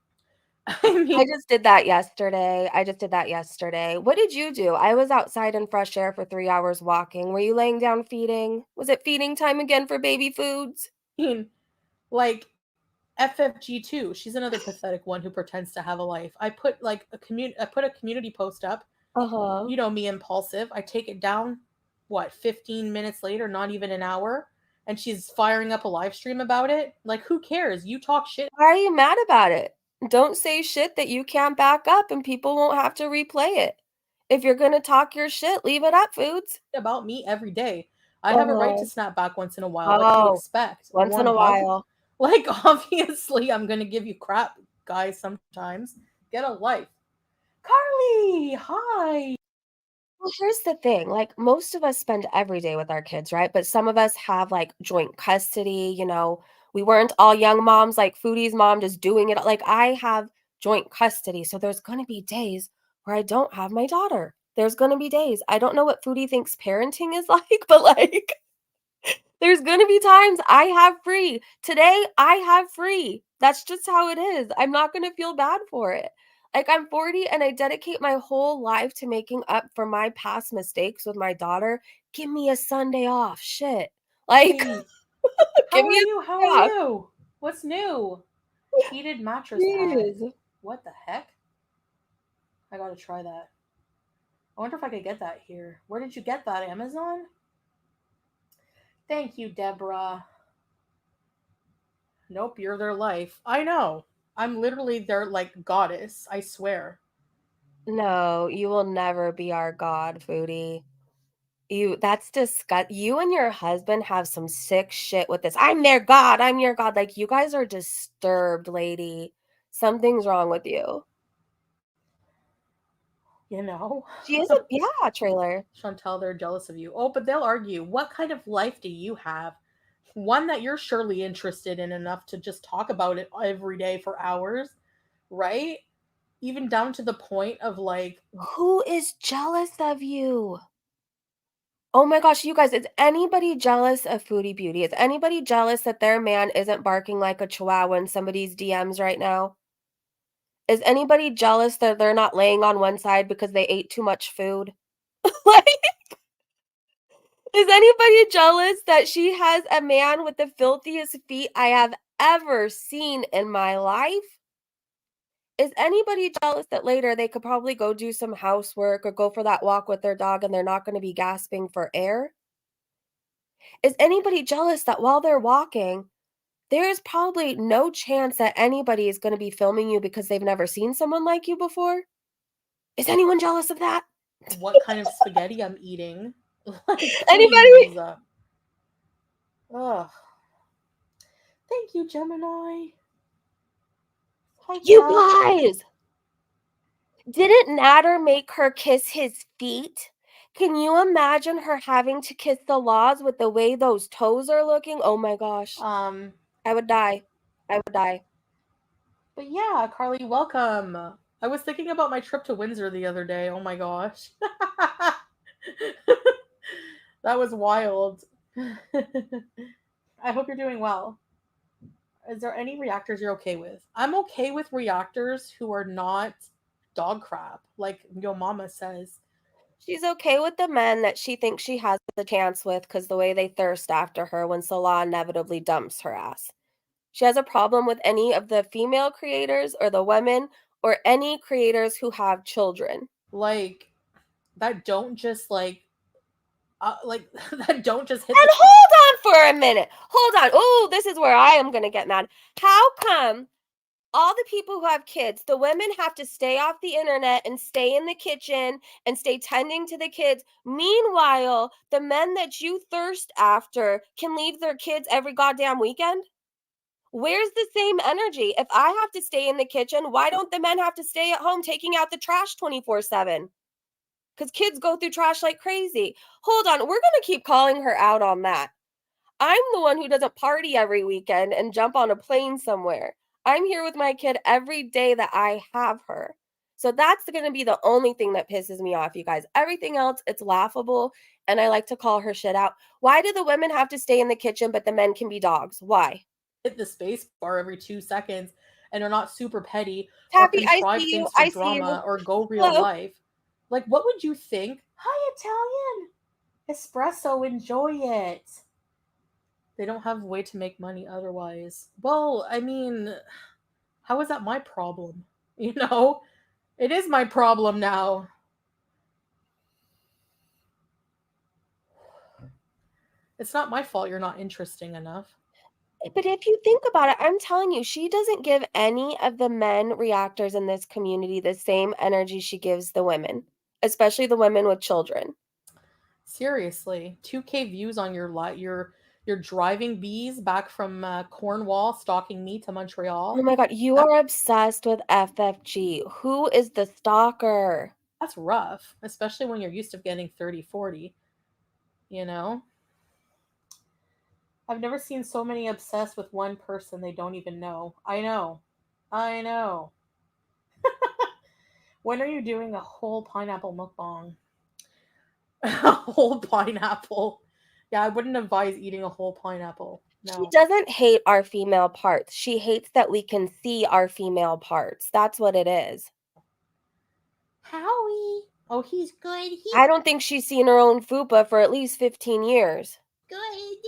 I mean, I just did that yesterday. I just did that yesterday. What did you do? I was outside in fresh air for 3 hours walking. Were you laying down feeding? Was it feeding time again for baby foods? like FFG too. She's another pathetic one who pretends to have a life. I put a community post up. Uh-huh. You know me, impulsive. I take it down. What, 15 minutes later, not even an hour, and she's firing up a live stream about it. Like, who cares? You talk shit Why are you mad about it? Don't say shit that you can't back up and people won't have to replay it. If you're gonna talk your shit, leave it up, foods. about me every day. I have a right Uh-huh. to snap back once in a while. What do you Oh, expect? A once in warm a hug? while. Like, obviously, I'm gonna give you crap, guys, sometimes. Get a life. Carly, hi. Well, here's the thing, like, most of us spend every day with our kids, right? But some of us have, like, joint custody, we weren't all young moms like Foodie's mom just doing it like, I have joint custody, so there's gonna be days where I don't have my daughter. There's gonna be days. I don't know what Foodie thinks parenting is like, but, like, there's gonna be times I have free. Today, I have free. That's just how it is. I'm not gonna feel bad for it. Like, I'm 40 and I dedicate my whole life to making up for my past mistakes with my daughter. Give me a Sunday off. Shit. Like, Hey, give how are me a you? How are Sunday off. you? What's new? Heated mattress pad. Jeez. What the heck? I gotta try that. I wonder if I could get that here. Where did you get that? Amazon? Thank you, Deborah. Nope, you're their life. I know. I'm literally their like goddess. I swear. No, you will never be our god, Foodie. That's you and your husband have some sick shit with this. I'm their god. I'm your god. Like, you guys are disturbed, lady. Something's wrong with you. You know? She is a yeah, trailer. Chantel, they're jealous of you. Oh, but they'll argue. What kind of life do you have? One that you're surely interested in enough to just talk about it every day for hours, right? Even down to the point of like, Who is jealous of you? Oh my gosh, you guys, is anybody jealous of Foodie Beauty? Is anybody jealous that their man isn't barking like a chihuahua in somebody's DMs right now? Is anybody jealous that they're not laying on one side because they ate too much food? Like, is anybody jealous that she has a man with the filthiest feet I have ever seen in my life? Is anybody jealous that later they could probably go do some housework or go for that walk with their dog and they're not gonna be gasping for air? Is anybody jealous that while they're walking, there's probably no chance that anybody is gonna be filming you because they've never seen someone like you before? Is anyone jealous of that? what kind of spaghetti I'm eating. Like, Anybody? please. Ugh. Thank you, Gemini. Hi, You Kat. guys! Didn't Natter make her kiss his feet? Can you imagine her having to kiss the laws with the way those toes are looking? Oh my gosh. Um, I would die. I would die. but yeah, Carly, welcome. I was thinking about my trip to Windsor the other day. Oh my gosh. That was wild. I hope you're doing well. Is there any reactors you're okay with? I'm okay with reactors who are not dog crap, like Yo Mama says. She's okay with the men that she thinks she has the chance with because the way they thirst after her when Salah inevitably dumps her ass. She has a problem with any of the female creators or the women or any creators who have children. Like, that don't just like that don't just hit And the hold on for a minute. Hold on. Oh, this is where I am going to get mad. How come all the people who have kids, the women have to stay off the internet and stay in the kitchen and stay tending to the kids? Meanwhile, the men that you thirst after can leave their kids every goddamn weekend? Where's the same energy? If I have to stay in the kitchen, why don't the men have to stay at home taking out the trash 24/7? Because kids go through trash like crazy. Hold on, we're going to keep calling her out on that. I'm the one who doesn't party every weekend and jump on a plane somewhere. I'm here with my kid every day that I have her. So that's going to be the only thing that pisses me off, you guys. Everything else, it's laughable. And I like to call her shit out. Why do the women have to stay in the kitchen, but the men can be dogs? Why? hit the space bar every 2 seconds and are not super petty or Taffy, I contrive see you. things for I see you. drama or go real Hello. life. Like, what would you think? Hi, Italian espresso, enjoy it. They don't have a way to make money otherwise. Well, I mean, how is that my problem? You know, it is my problem now. It's not my fault you're not interesting enough. But if you think about it, I'm telling you, she doesn't give any of the men reactors in this community the same energy she gives the women, especially the women with children. Seriously, 2K views on your driving bees back from Cornwall stalking me to Oh Montreal. my God, you That, are obsessed with FFG. Who is the stalker? that's rough, especially when you're used to getting 30, 40. You know? I've never seen so many obsessed with one person they don't even know. I know. I know. When are you doing a whole pineapple mukbang? A whole pineapple. Yeah, I wouldn't advise eating a whole pineapple. She No. doesn't hate our female parts. She hates that we can see our female parts. That's what it is. Howie. Oh, he's good. I He's don't think she's seen her own fupa for at least 15 years. good.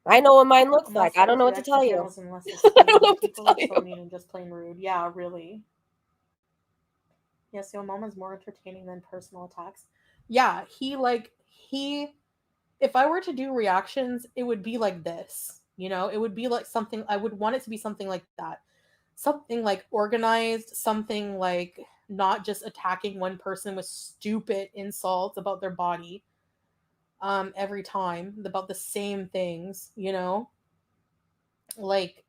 I know what mine looks I'm not like. I don't starting know two what to reaction tell you. channels unless it's I don't know tea. what to People tell are so you. mean and just plain rude. Yeah, really. Yes, your mom is more entertaining than personal attacks. Yeah, he if I were to do reactions, it would be like this. You know, it would be like something I would want it to be something like that. Something like organized, something like not just attacking one person with stupid insults about their body every time about the same things, you know? Like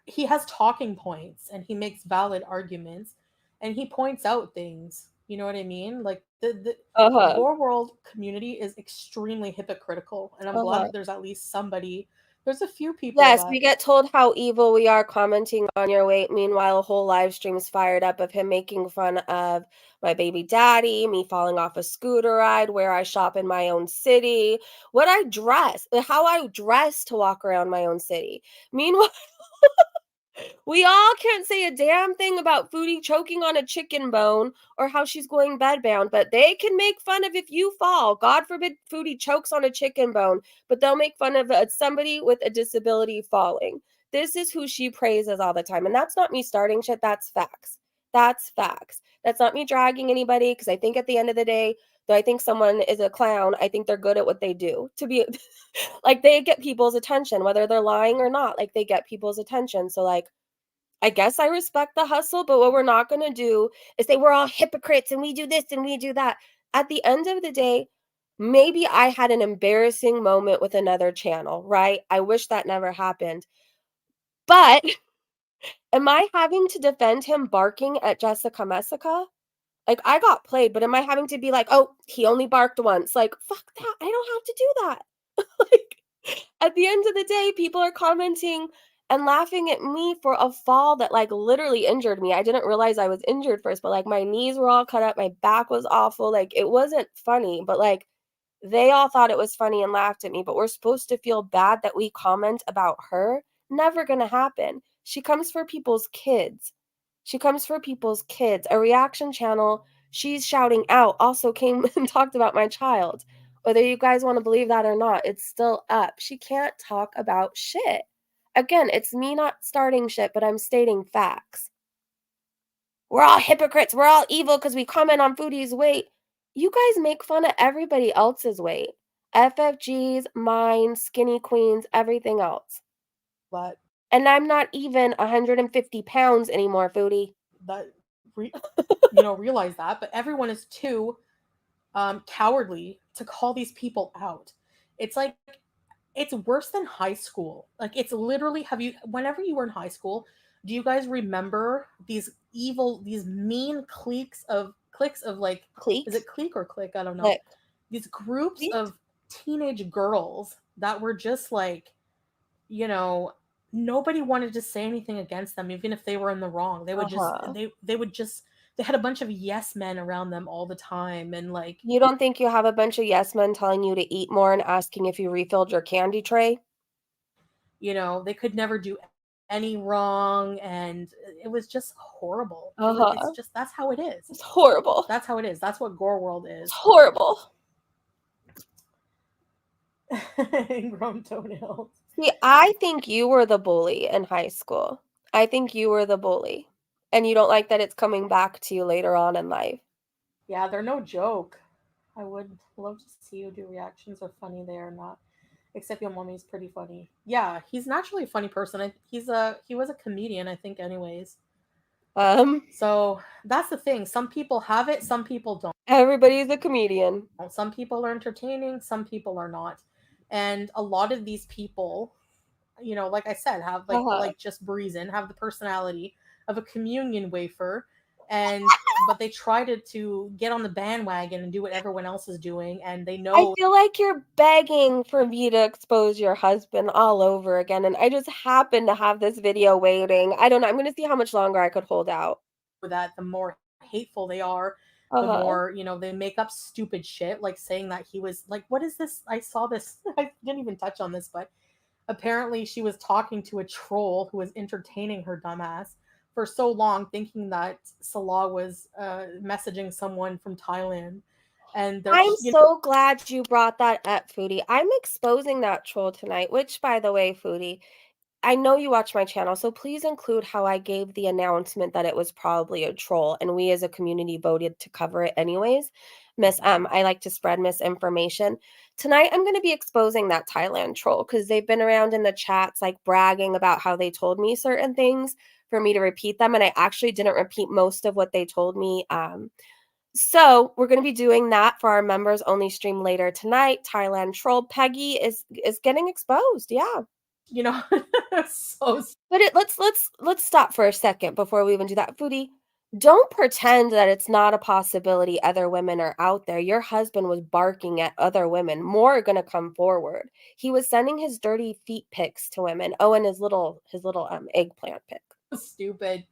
he has talking points and he makes valid arguments and he points out things. You know what I mean? Like the Uh-huh. Gore World community is extremely hypocritical, and I'm glad Uh-huh. that there's at least somebody. There's a few people Yes, that we get told how evil we are commenting on your weight. Meanwhile, a whole live stream's fired up of him making fun of my baby daddy, me falling off a scooter ride, where I shop in my own city, what I dress, how I dress to walk around my own city. Meanwhile, we all can't say a damn thing about Foodie choking on a chicken bone or how she's going bedbound, but they can make fun of if you fall. God forbid Foodie chokes on a chicken bone, but they'll make fun of somebody with a disability falling. This is who she praises all the time. And that's not me starting shit. That's facts. That's facts. That's not me dragging anybody because I think at the end of the day, though I think someone is a clown, I think they're good at what they do. To be like, they get people's attention, whether they're lying or not. Like, they get people's attention. So, like, I guess I respect the hustle, but what we're not gonna do is say we're all hypocrites and we do this and we do that. At the end of the day, maybe I had an embarrassing moment with another channel, right? I wish that never happened. But am I having to defend him barking at Jessica Messica? Like, I got played, but am I having to be like, "Oh, he only barked once." Like, fuck that. I don't have to do that. Like, at the end of the day, people are commenting and laughing at me for a fall that, like, literally injured me. I didn't realize I was injured first, but, like, my knees were all cut up, my back was awful, like, it wasn't funny, but, like, they all thought it was funny and laughed at me, but we're supposed to feel bad that we comment about her? Never gonna happen. She comes for people's kids. She comes for people's kids. A reaction channel she's shouting out also came and talked about my child. Whether you guys want to believe that or not, it's still up. She can't talk about shit. Again, it's me not starting shit, but I'm stating facts. We're all hypocrites. We're all evil because we comment on Foodie's weight. You guys make fun of everybody else's weight. FFGs, mine, skinny queens, everything else. but And I'm not even 150 pounds anymore, Foodie. that re- realize that, but everyone is too cowardly to call these people out. It's like it's worse than high school. Like it's literally have you whenever you were in high school, do you guys remember these mean cliques of like is Cliques? it clique or clique? I don't know. Click. These groups Clique? of teenage girls that were just like, you know, nobody wanted to say anything against them even if they were in the wrong. They would just Uh-huh. they would just they had a bunch of yes men around them all the time and like You don't think you have a bunch of yes men telling you to eat more and asking if you refilled your candy tray? they could never do any wrong and it was just horrible. It's Uh-huh. just that's how it is. It's horrible. That's how it is. That's what Gore World It's is. horrible. Ingrown toenails. See, I think you were the bully in high school. I think you were the bully, and you don't like that it's coming back to you later on in life. Yeah, they're no joke. I would love to see you do reactions or funny they are not. Except your mommy's pretty funny. Yeah, he's naturally a funny person. He was a comedian, I think, anyways. Um, So that's the thing. Some people have it, some people don't. Everybody's a comedian. Some people are entertaining, some people are not. And a lot of these people, like I said, have Uh-huh. like just Breezin, have the personality of a communion wafer, and but they try to get on the bandwagon and do what everyone else is doing, and they I know feel like you're begging for me to expose your husband all over again, and I just happen to have this video waiting. I don't know. I'm gonna see how much longer I could hold out. that the more hateful they are, the Uh-huh. more they make up stupid shit, like saying that he was like, what is this? I saw this. I didn't even touch on this, but apparently she was talking to a troll who was entertaining her dumbass for so long, thinking that Salah was messaging someone from Thailand, and they're I'm so glad you brought that up, Foodie. I'm exposing that troll tonight, which, by the way, Foodie, I know you watch my channel, so please include how I gave the announcement that it was probably a troll, and we as a community voted to cover it anyways. I like to spread misinformation. Tonight, I'm going to be exposing that Thailand troll because they've been around in the chats, like bragging about how they told me certain things for me to repeat them, and I actually didn't repeat most of what they told me. So we're going to be doing that for our members only stream later tonight. Thailand troll Peggy is getting exposed. Yeah. you know, so But let's stop for a second before we even do that. Foodie, Don't pretend that it's not a possibility other women are out there. Your husband was barking at other women. More are gonna come forward. He was sending his dirty feet pics to women. Oh, and his little eggplant pic. Stupid.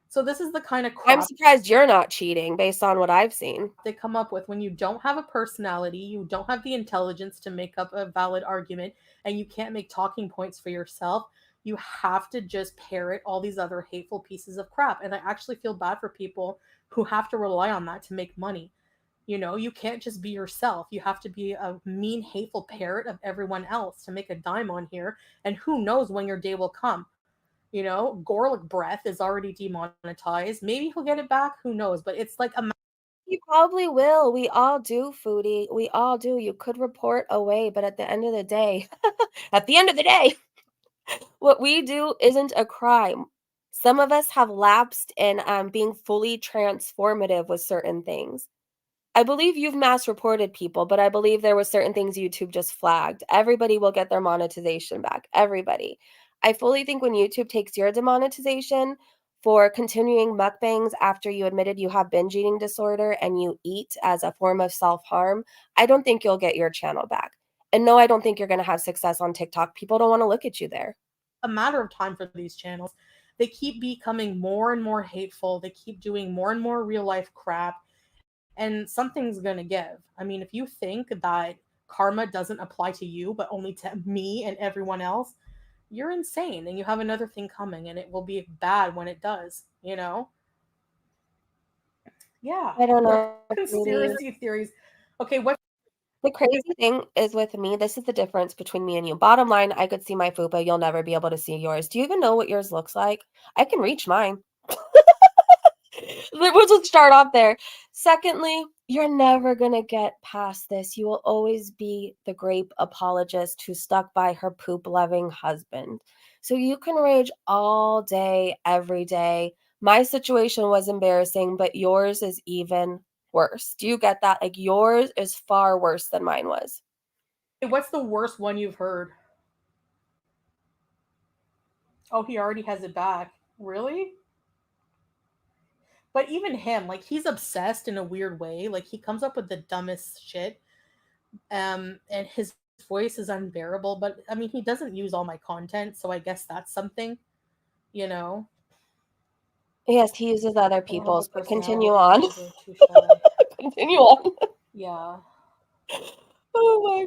So this is the kind of I'm crap surprised you're not cheating based on what I've seen. they come up with when you don't have a personality, you don't have the intelligence to make up a valid argument, and you can't make talking points for yourself. You have to just parrot all these other hateful pieces of crap. And I actually feel bad for people who have to rely on that to make money. You know, you can't just be yourself. You have to be a mean, hateful parrot of everyone else to make a dime on here. And who knows when your day will come. You know, Gorlick Breath is already demonetized. Maybe he'll get it back. Who knows? But it's like a You probably will. We all do, Foodie. We all do. You could report away, but at the end of the day, at the end of the day, what we do isn't a crime. Some of us have lapsed in being fully transformative with certain things. I believe you've mass reported people, but I believe there were certain things YouTube just flagged. Everybody will get their monetization back. Everybody. I fully think when YouTube takes your demonetization for continuing mukbangs after you admitted you have binge eating disorder and you eat as a form of self-harm, I don't think you'll get your channel back. And no, I don't think you're going to have success on TikTok. People don't want to look at you there. matter of time for these channels. They keep becoming more and more hateful. They keep doing more and more real life crap, and something's gonna give. I mean, if you think that karma doesn't apply to you, but only to me and everyone else, you're insane, and you have another thing coming, and it will be bad when it does. You know? Yeah. I don't More know, Foodie. conspiracy theories. Okay, what The crazy thing is with me, this is the difference between me and you. Bottom line, I could see my fupa, you'll never be able to see yours. Do you even know what yours looks like? I can reach mine. We'll just start off there. Secondly, you're never gonna get past this. You will always be the grape apologist who stuck by her poop-loving husband. So you can rage all day, every day. My situation was embarrassing, but yours is even worse. Do you get that? Like, yours is far worse than mine was. what's the worst one you've heard? Oh, he already has it back. Really? But even him, like he's obsessed in a weird way. Like he comes up with the dumbest shit. And his voice is unbearable. But I mean, he doesn't use all my content, so I guess that's something, you know. Yes, he uses other I don't have a people's, but continue personality. I'm on. too shy. Continue on. Yeah, Oh my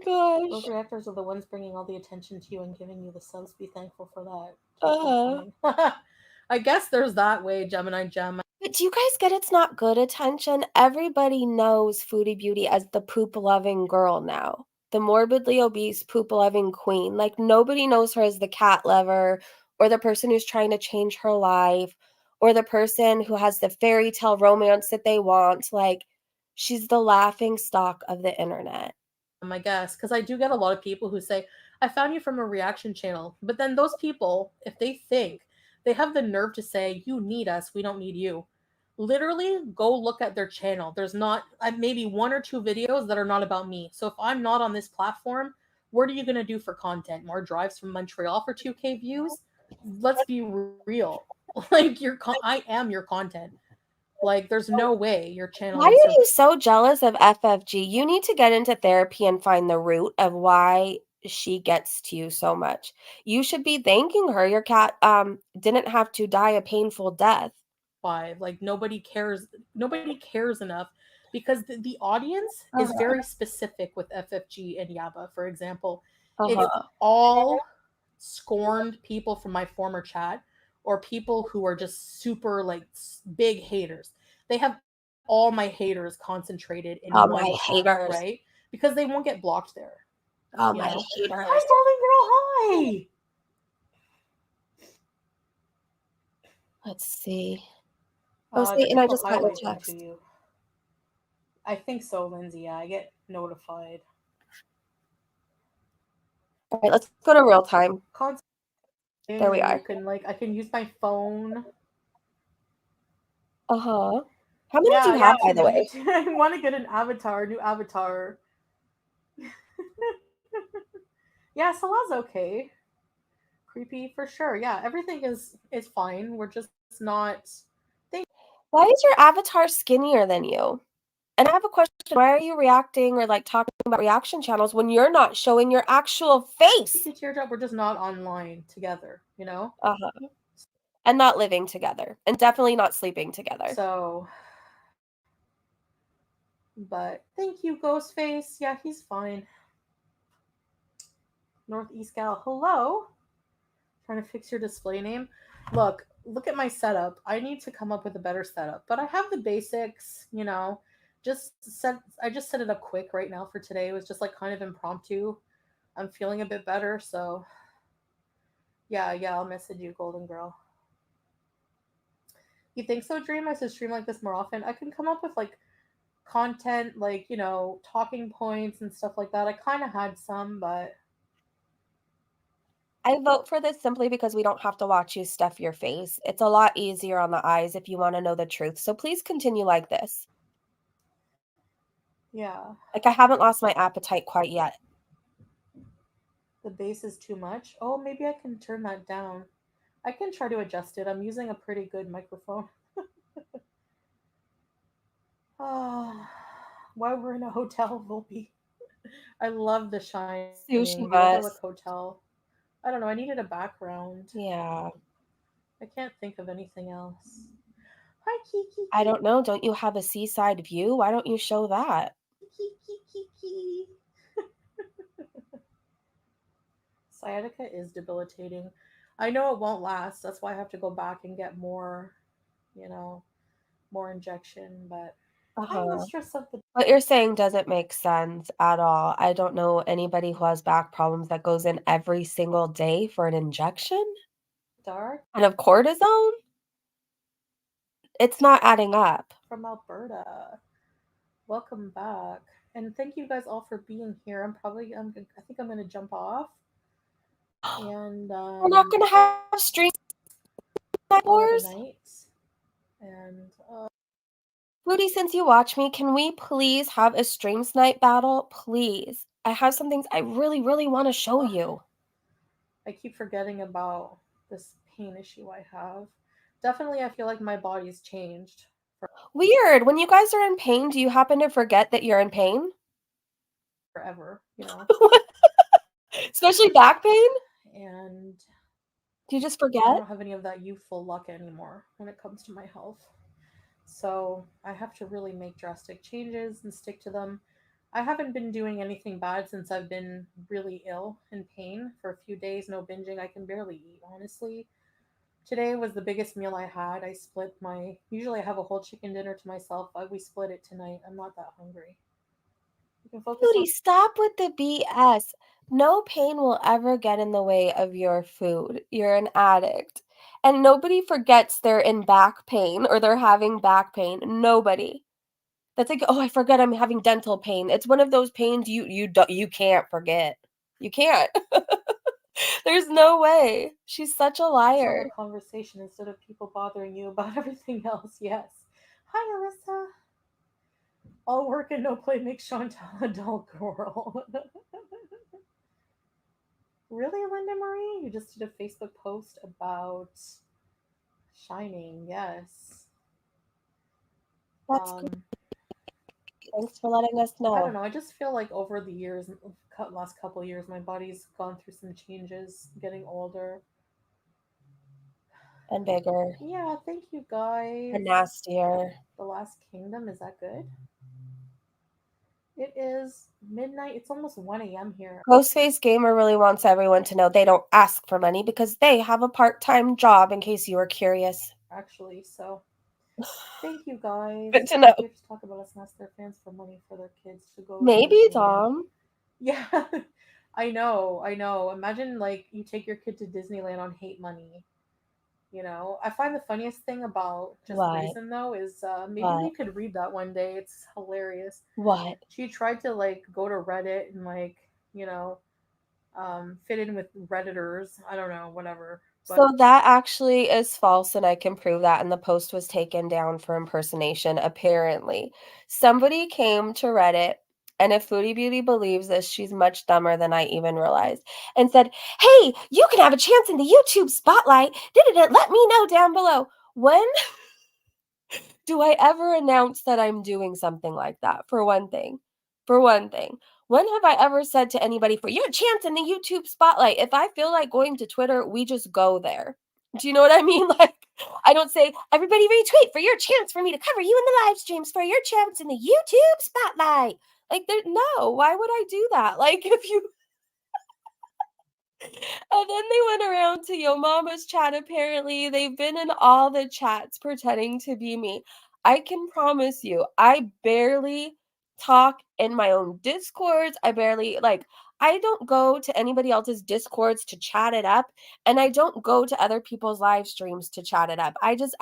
those gosh. reactors are the ones bringing all the attention to you and giving you the subs. Be thankful for that. Keep them Uh-huh. coming. I guess there's that way, Gemini Gem. But do you guys get it's not good attention? Everybody knows Foodie Beauty as the poop-loving girl now. The morbidly obese poop-loving queen. Like, nobody knows her as the cat lover or the person who's trying to change her life or the person who has the fairy tale romance that they want. Like, she's the laughing stock of the internet. I guess, because I do get a lot of people who say, I found you from a reaction channel. But then those people, if they think, they have the nerve to say, you need us, we don't need you. Literally, go look at their channel. There's not maybe one or two videos that are not about me. So if I'm not on this platform, what are you going to do for content? More drives from Montreal for 2K views? Let's be real. Like, I am your content. Like, there's no way your channel Why are would survive. you so jealous of FFG? You need to get into therapy and find the root of why she gets to you so much. You should be thanking her. Your cat didn't have to die a painful death. Like nobody cares enough because the audience is Uh-huh. very specific with FFG and Yaba. For example, it's Uh-huh. all scorned people from my former chat or people who are just super like big haters. They have all my haters concentrated in Oh, one my chat, haters. right? Because they won't get blocked there, Oh, you my know. haters. Hi, darling girl. Hi. Let's see. Oh, see, The and I people just got a highlight them to text. you. I think so, Lindsay. Yeah, I get notified. All right, let's go to real time. Constant There we and you are. can I can use my phone. Uh-huh. How many do Yeah, you have, by the way? YouTube. I want to get an avatar, new avatar. Yeah, Salah's okay. Creepy for sure. Yeah, everything is fine. We're just not. Why is your avatar skinnier than you? And I have a question. Why are you reacting or like talking about reaction channels when you're not showing your actual face? Teardrop, we're just not online together, you know? Uh-huh. And not living together. And definitely not sleeping together. So, but thank you, Ghostface. Yeah, he's fine. Northeast Gal, hello. Trying to fix your display name. Look at my setup. I need to come up with a better setup, but I have the basics, you know. I just set it up quick right now for today. It was just like kind of impromptu. I'm feeling a bit better, so yeah, I'll message you, Golden Girl. You think so, Dream? I should stream like this more often. I can come up with like content, like, you know, talking points and stuff like that. I kind of had some, but I vote for this simply because we don't have to watch you stuff your face. It's a lot easier on the eyes if you want to know the truth. So please continue like this. yeah, Like, I haven't lost my appetite quite yet. the bass is too much. Oh, maybe I can turn that down. I can try to adjust it. I'm using a pretty good microphone. Oh, why we're in a hotel, Volpe. I love The Shining, the Sushi overlook mess. hotel. I don't know. I needed a background. Yeah. I can't think of anything else. Hi, Kiki. I don't know. Don't you have a seaside view? Why don't you show that? Kiki. Sciatica is debilitating. I know it won't last. That's why I have to go back and get more, you know, more injection. But hi, Uh-huh. mistress of the What you're saying doesn't make sense at all. I don't know anybody who has back problems that goes in every single day for an injection dark and of cortisone. It's not adding up. from Alberta. Welcome back, and thank you guys all for being here. I think I'm gonna jump off and We're not gonna have stream call it a wars. night. And Foodie, since you watch me, can we please have a stream snipe battle? Please. I have some things I really, really want to show you. I keep forgetting about this pain issue I have. Definitely, I feel like my body's changed Weird. When you guys are in pain, do you happen to forget that you're in pain? forever, you know. Especially back pain? And Do you just I forget? don't have any of that youthful luck anymore when it comes to my health. So I have to really make drastic changes and stick to them. I haven't been doing anything bad since I've been really ill and pain for a few days. No binging. I can barely eat, honestly. Today was the biggest meal I had. I split my. Usually I have a whole chicken dinner to myself. We split it tonight. I'm not that hungry. You can focus on Foodie, stop with the BS. No pain will ever get in the way of your food. You're an addict. And nobody forgets they're in back pain or they're having back pain. Nobody. That's like, oh, I forget I'm having dental pain. It's one of those pains you can't forget. You can't. There's no way. She's such a the liar. conversation instead of people bothering you about everything else. Yes. Hi, Alyssa. All work and no play makes Chantal a dull girl. Really, Linda Marie? You just did a Facebook post about Shining. Yes. That's great. Um, Thanks for letting us I don't know. know. I just feel like over the years, last couple years, my body's gone through some changes. Getting older. And bigger Yeah. Thank you, guys. and nastier. The Last Kingdom. Is that good? It is midnight. It's almost 1 a.m. here, Ghostface Gamer really wants everyone to know they don't ask for money because they have a part-time job, in case you were curious. actually. So thank you, guys. Good to know. Here to talk about us and ask their fans for money for their kids to go to Maybe, Disney. Tom. Yeah, I know. Imagine like you take your kid to Disneyland on hate money. You know, I find the funniest thing about just What? Reason though is maybe we What? could read that one day. It's hilarious. What? She tried to like go to Reddit and like fit in with Redditors. I don't know, whatever. But So that actually is false, and I can prove that, and the post was taken down for impersonation, apparently. Somebody came to Reddit, and if Foodie Beauty believes this, she's much dumber than I even realized, and said, "Hey, you can have a chance in the YouTube spotlight. Let me know down below." When Do I ever announce that I'm doing something like that? For one thing. For one thing. When have I ever said to anybody, for your chance in the YouTube spotlight? If I feel like going to Twitter, we just go there. Do you know what I mean? Like, I don't say, everybody retweet for your chance for me to cover you in the live streams for your chance in the YouTube spotlight. Like, there, no, why would I do that? Like, if you and then they went around to Yo Mama's chat, apparently. They've been in all the chats pretending to be me. I can promise you, I barely talk in my own discords. I barely like I don't go to anybody else's discords to chat it up, and I don't go to other people's live streams to chat it up. I just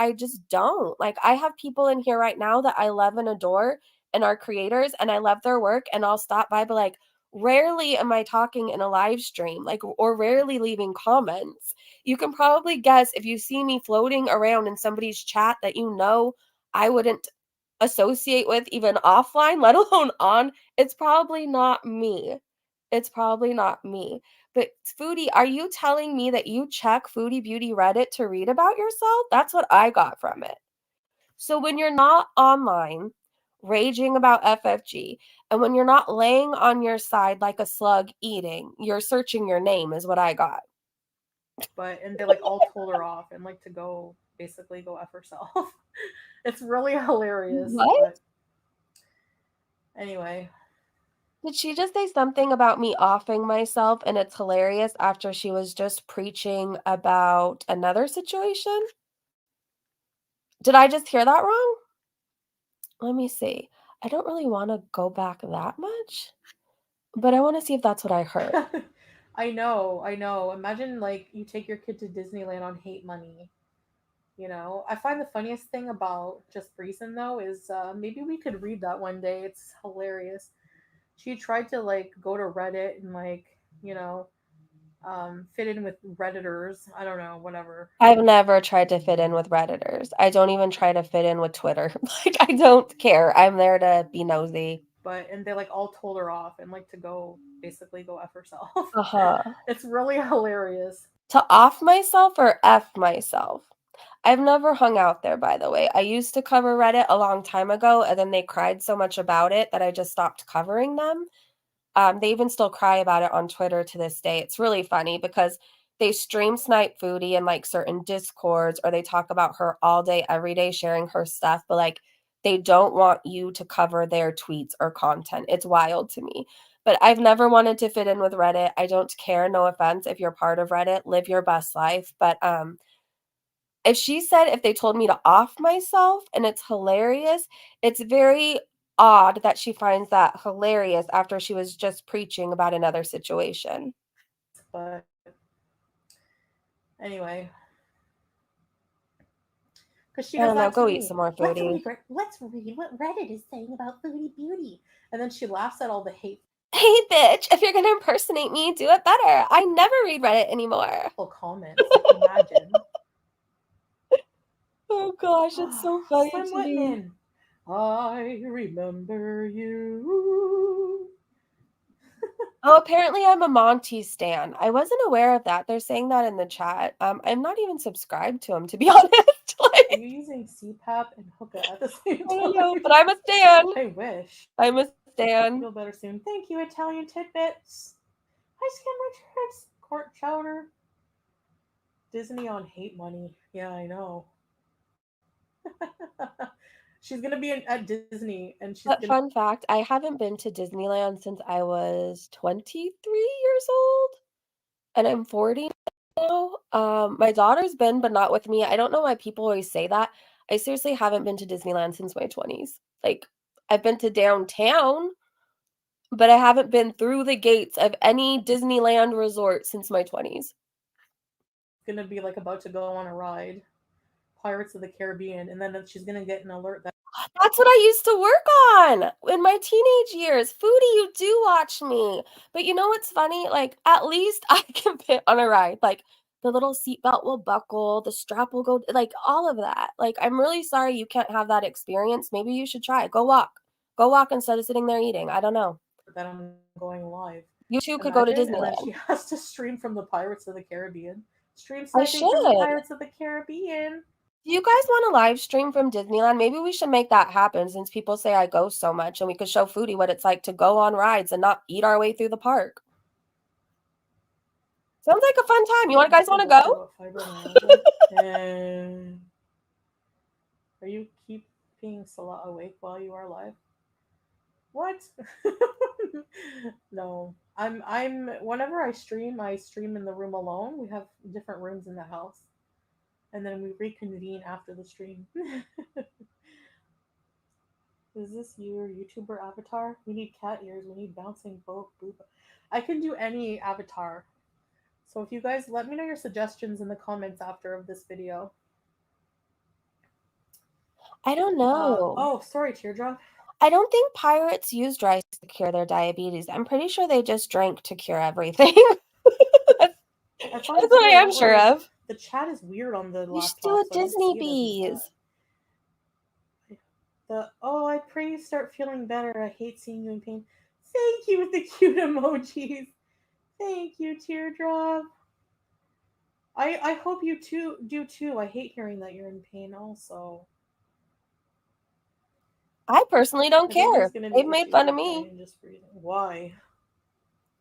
don't. Like I have people in here right now that I love and adore and are creators and I love their work and I'll stop by but like rarely am I talking in a live stream, like, or rarely leaving comments. You can probably guess if you see me floating around in somebody's chat that you know I wouldn't associate with even offline, let alone on, it's probably not me. It's probably not me. But Foodie, are you telling me that you check Foodie Beauty Reddit to read about yourself? That's what I got from it. So when you're not online raging about FFG, and when you're not laying on your side like a slug eating, you're searching your name, is what I got. But and they like all told her off and like to go basically go F herself. It's really hilarious. What? But anyway, Did she just say something about me offing myself and it's hilarious after she was just preaching about another situation? Did I just hear that wrong? Let me see. I don't really want to go back that much, but I want to see if that's what I heard. I know, I know. Imagine like you take your kid to Disneyland on hate money. I find the funniest thing about just Reason though is maybe we could read that one day. It's hilarious. She tried to like go to Reddit and like you know fit in with Redditors. I don't know, whatever. I've never tried to fit in with Redditors. I don't even try to fit in with Twitter. Like, I don't care. I'm there to be nosy. But and they like all told her off and like to go basically go F herself. Uh-huh. It's really hilarious. To off myself or F myself? I've never hung out there, by the way. I used to cover Reddit a long time ago, and then they cried so much about it that I just stopped covering them. They even still cry about it on Twitter to this day. It's really funny because they stream snipe Foodie in like certain discords, or they talk about her all day, every day, sharing her stuff, but like they don't want you to cover their tweets or content. It's wild to me. But I've never wanted to fit in with Reddit. I don't care. No offense. If you're part of Reddit, live your best life. But if she said if they told me to off myself and it's hilarious, it's very odd that she finds that hilarious after she was just preaching about another situation. But anyway, because she I goes don't know. on to Go eat me. some more foodie. Let's read what Reddit is saying about Foodie Beauty, and then she laughs at all the Hey, bitch, if you're gonna impersonate me, do it better. I never read Reddit anymore. hateful comments. Like imagine. Oh gosh, it's so funny Slim to me. Whitman. I remember you. Oh, apparently I'm a Monty stan. I wasn't aware of that. They're saying that in the chat. I'm not even subscribed to him, to be honest. Are Like, you using CPAP and hookah at the same I don't time? know, but I'm a stan. I wish. I'm a stan. Feel better soon. Thank you, Italian tidbits. I scan my tricks. Court chowder. Disney on hate money. Yeah, I know. She's gonna be at Disney, and she's But gonna fun fact, I haven't been to Disneyland since I was 23 years old, and I'm 40 now. My daughter's been, but not with me. I don't know why people always say that. I seriously haven't been to Disneyland since my 20s. Like, I've been to downtown, but I haven't been through the gates of any Disneyland resort since my 20s. be like about to go on a ride, Pirates of the Caribbean, and then she's gonna get an alert that That's what I used to work on in my teenage years. Foodie, you do watch me. But you know what's funny? Like, at least I can fit on a ride. Like, the little seatbelt will buckle, the strap will go, like, all of that. Like, I'm really sorry you can't have that experience. Maybe you should try it. Go walk. Go walk instead of sitting there eating. I don't know. I'm going live. You too could go to Imagine, and then she Disneyland. has to stream from the Pirates of the Caribbean. Stream I sniping from the should. Pirates of the Caribbean. Do you guys want a live stream from Disneyland? Maybe we should make that happen since people say I go so much, and we could show Foodie what it's like to go on rides and not eat our way through the park. Sounds like a fun time. You guys want to go? Fibromyalgia. And are you keeping Salah awake while you are live? What? No. I'm whenever I stream in the room alone. We have different rooms in the house. And then we reconvene after the stream. Is this your YouTuber avatar? We need cat ears. We need bouncing boat booba. I can do any avatar. So if you guys let me know your suggestions in the comments after of this video. I don't know. Oh, sorry, Teardrop. I don't think pirates used rice to cure their diabetes. I'm pretty sure they just drank to cure everything. That's what I am sure of. The chat is weird on the laptop. You should do a Disney bees. I pray you start feeling better. I hate seeing you in pain. Thank you with the cute emojis. Thank you, Teardrop. I hope you do too. I hate hearing that you're in pain also. I personally don't care. They've made fun of me. Why?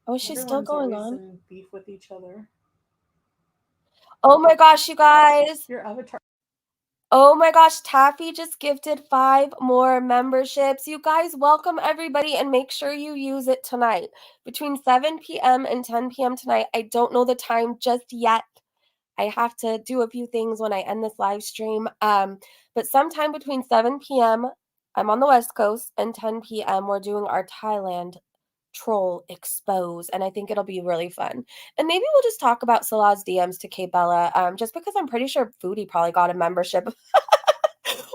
Oh, she's still going on. In beef with each other. Oh my gosh, you guys. Your avatar. Oh my gosh, Taffy just gifted 5 more memberships. You guys, welcome everybody and make sure you use it tonight. Between 7 p.m. and 10 p.m. tonight. I don't know the time just yet. I have to do a few things when I end this live stream. But sometime between 7 p.m., I'm on the West Coast, and 10 p.m., we're doing our Thailand troll expose, and I think it'll be really fun. And maybe we'll just talk about Salah's DMs to Kate Bella, just because I'm pretty sure Foodie probably got a membership.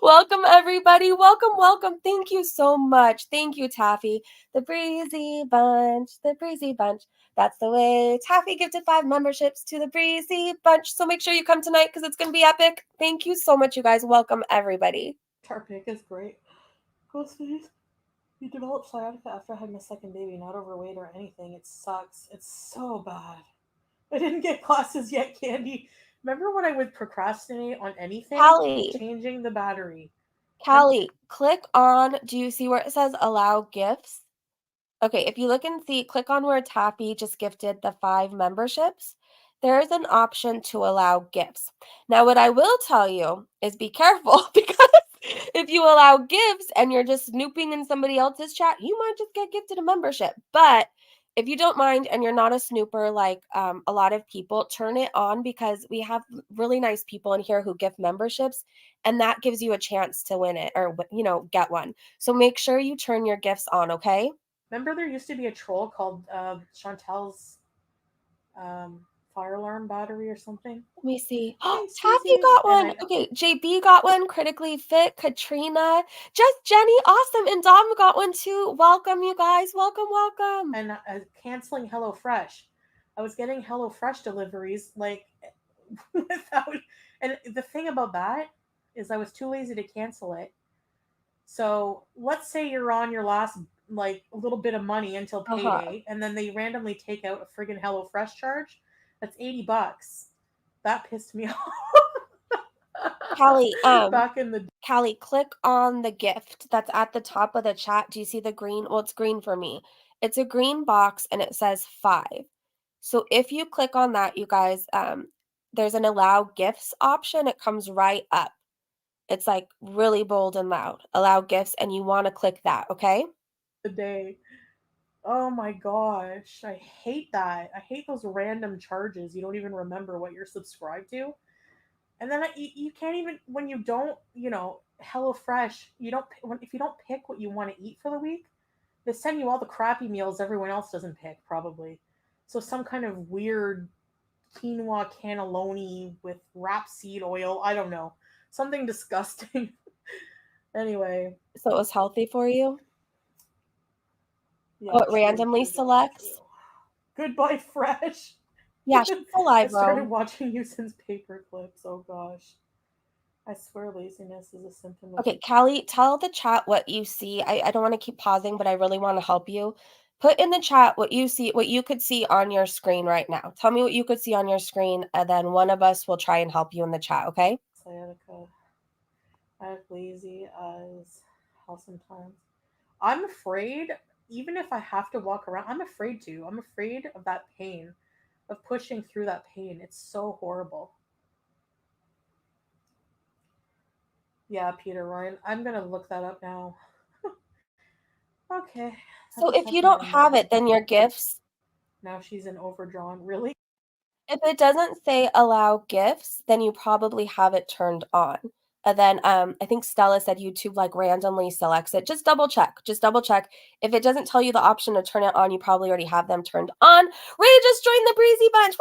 Welcome, everybody. Welcome. Thank you so much. Thank you, Taffy. The Breezy Bunch. That's the way. Taffy gifted 5 memberships to the Breezy Bunch. So make sure you come tonight because it's going to be epic. Thank you so much, you guys. Welcome, everybody. Tarpic is great. Ghostface. You developed sciatica after I had my second baby, not overweight or anything. It sucks. It's so bad. I didn't get classes yet, Candy. Remember when I would procrastinate on anything? Callie. Changing the battery. Callie, click on, do you see where it says allow gifts? Okay, if you look and see, click on where Taffy just gifted the 5 memberships. There is an option to allow gifts. Now, what I will tell you is be careful because if you allow gifts and you're just snooping in somebody else's chat, you might just get gifted a membership. But if you don't mind and you're not a snooper like a lot of people, turn it on because we have really nice people in here who gift memberships, and that gives you a chance to win it or, get one. So make sure you turn your gifts on, okay? Remember there used to be a troll called Chantel's fire alarm battery or something? Let me see. Taffy got one. Okay, JB got one. Critically Fit. Katrina. Just Jenny. Awesome. And Dom got one too. Welcome, you guys. Welcome. And canceling HelloFresh. I was getting HelloFresh deliveries without. And the thing about that is I was too lazy to cancel it. So let's say you're on your last a little bit of money until payday, and then they randomly take out a friggin' HelloFresh charge. That's $80. That pissed me off. Callie, back in the Callie, click on the gift that's at the top of the chat. Do you see the green? Well, it's green for me. It's a green box and it says 5. So if you click on that, you guys, there's an allow gifts option. It comes right up. It's like really bold and loud. Allow gifts, and you want to click that, okay? The day. Oh my gosh. I hate that. I hate those random charges. You don't even remember what you're subscribed to. And then you can't even, when you don't, HelloFresh, if you don't pick what you want to eat for the week, they send you all the crappy meals everyone else doesn't pick, probably. So some kind of weird quinoa cannelloni with rapeseed oil. I don't know. Something disgusting. Anyway. So it was healthy for you? Yeah, it randomly selects? Goodbye, Fresh. Yeah, she's alive, I started watching you since paper clips. Oh gosh. I swear laziness is a symptom of... Okay, Callie, tell the chat what you see. I don't want to keep pausing, but I really want to help you. Put in the chat what you see, what you could see on your screen right now. Tell me what you could see on your screen, and then one of us will try and help you in the chat, okay? sciatica. I have lazy eyes. How sometimes I'm afraid, even if I have to walk around, I'm afraid to. I'm afraid of that pain, of pushing through that pain. It's so horrible. Yeah, Peter Ryan. I'm gonna look that up now. Okay, that So just if you hasn't don't been have done. it, then your gifts, Now she's in overdrawn. Really? if it doesn't say allow gifts, then you probably have it turned on. And then I think Stella said YouTube like randomly selects it. Just double check. Just double check. If it doesn't tell you the option to turn it on, you probably already have them turned on. Ray just joined the Breezy Bunch.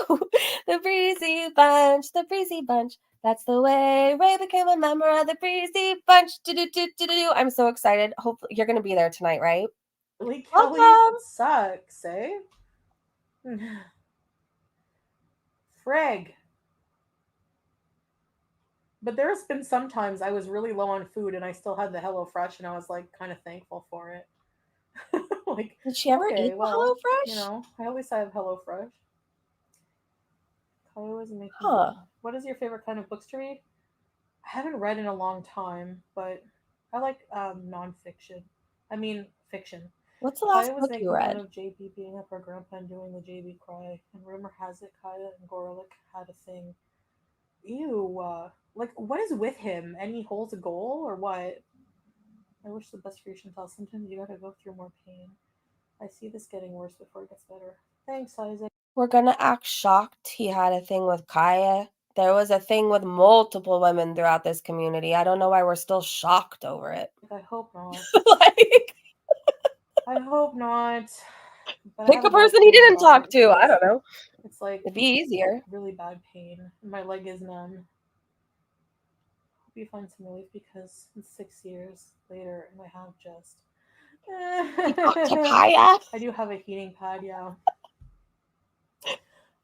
Woohoo! The Breezy Bunch. The Breezy Bunch. That's the way Ray became a member of the Breezy Bunch. Do-do-do-do-do-do. I'm so excited. Hopefully you're gonna be there tonight, right? Really, Kelly? Welcome. That sucks, eh? Freg. But there's been some times I was really low on food and I still had the Hello Fresh and I was like kind of thankful for it. Like, Did she ever okay, eat the well, HelloFresh? at least I have Hello Fresh. Kelly was making Huh. good. What is your favorite kind of books to read? I haven't read in a long time, but I like nonfiction. I mean, fiction. What's the Kaya last was book you making fun read? of JB beating up her grandpa and doing the JB cry, and rumor has it Kaya and Gorelick had a thing. Ew, like what is with him? And he holds a goal or what? I wish the best for you, Chantal. Sometimes you gotta go through more pain. I see this getting worse before it gets better. Thanks, Isaac. We're gonna act shocked he had a thing with Kaya. There was a thing with multiple women throughout this community. I don't know why we're still shocked over it. I hope not. Like, I hope not. But I pick have a a bad person he feeling didn't about talk it to. I because don't know. it's like It'd be easier. really bad pain. My leg is numb. Hope you find some relief because it's 6 years later and I have just. He talked to Kaya? I do have a heating pad, yeah.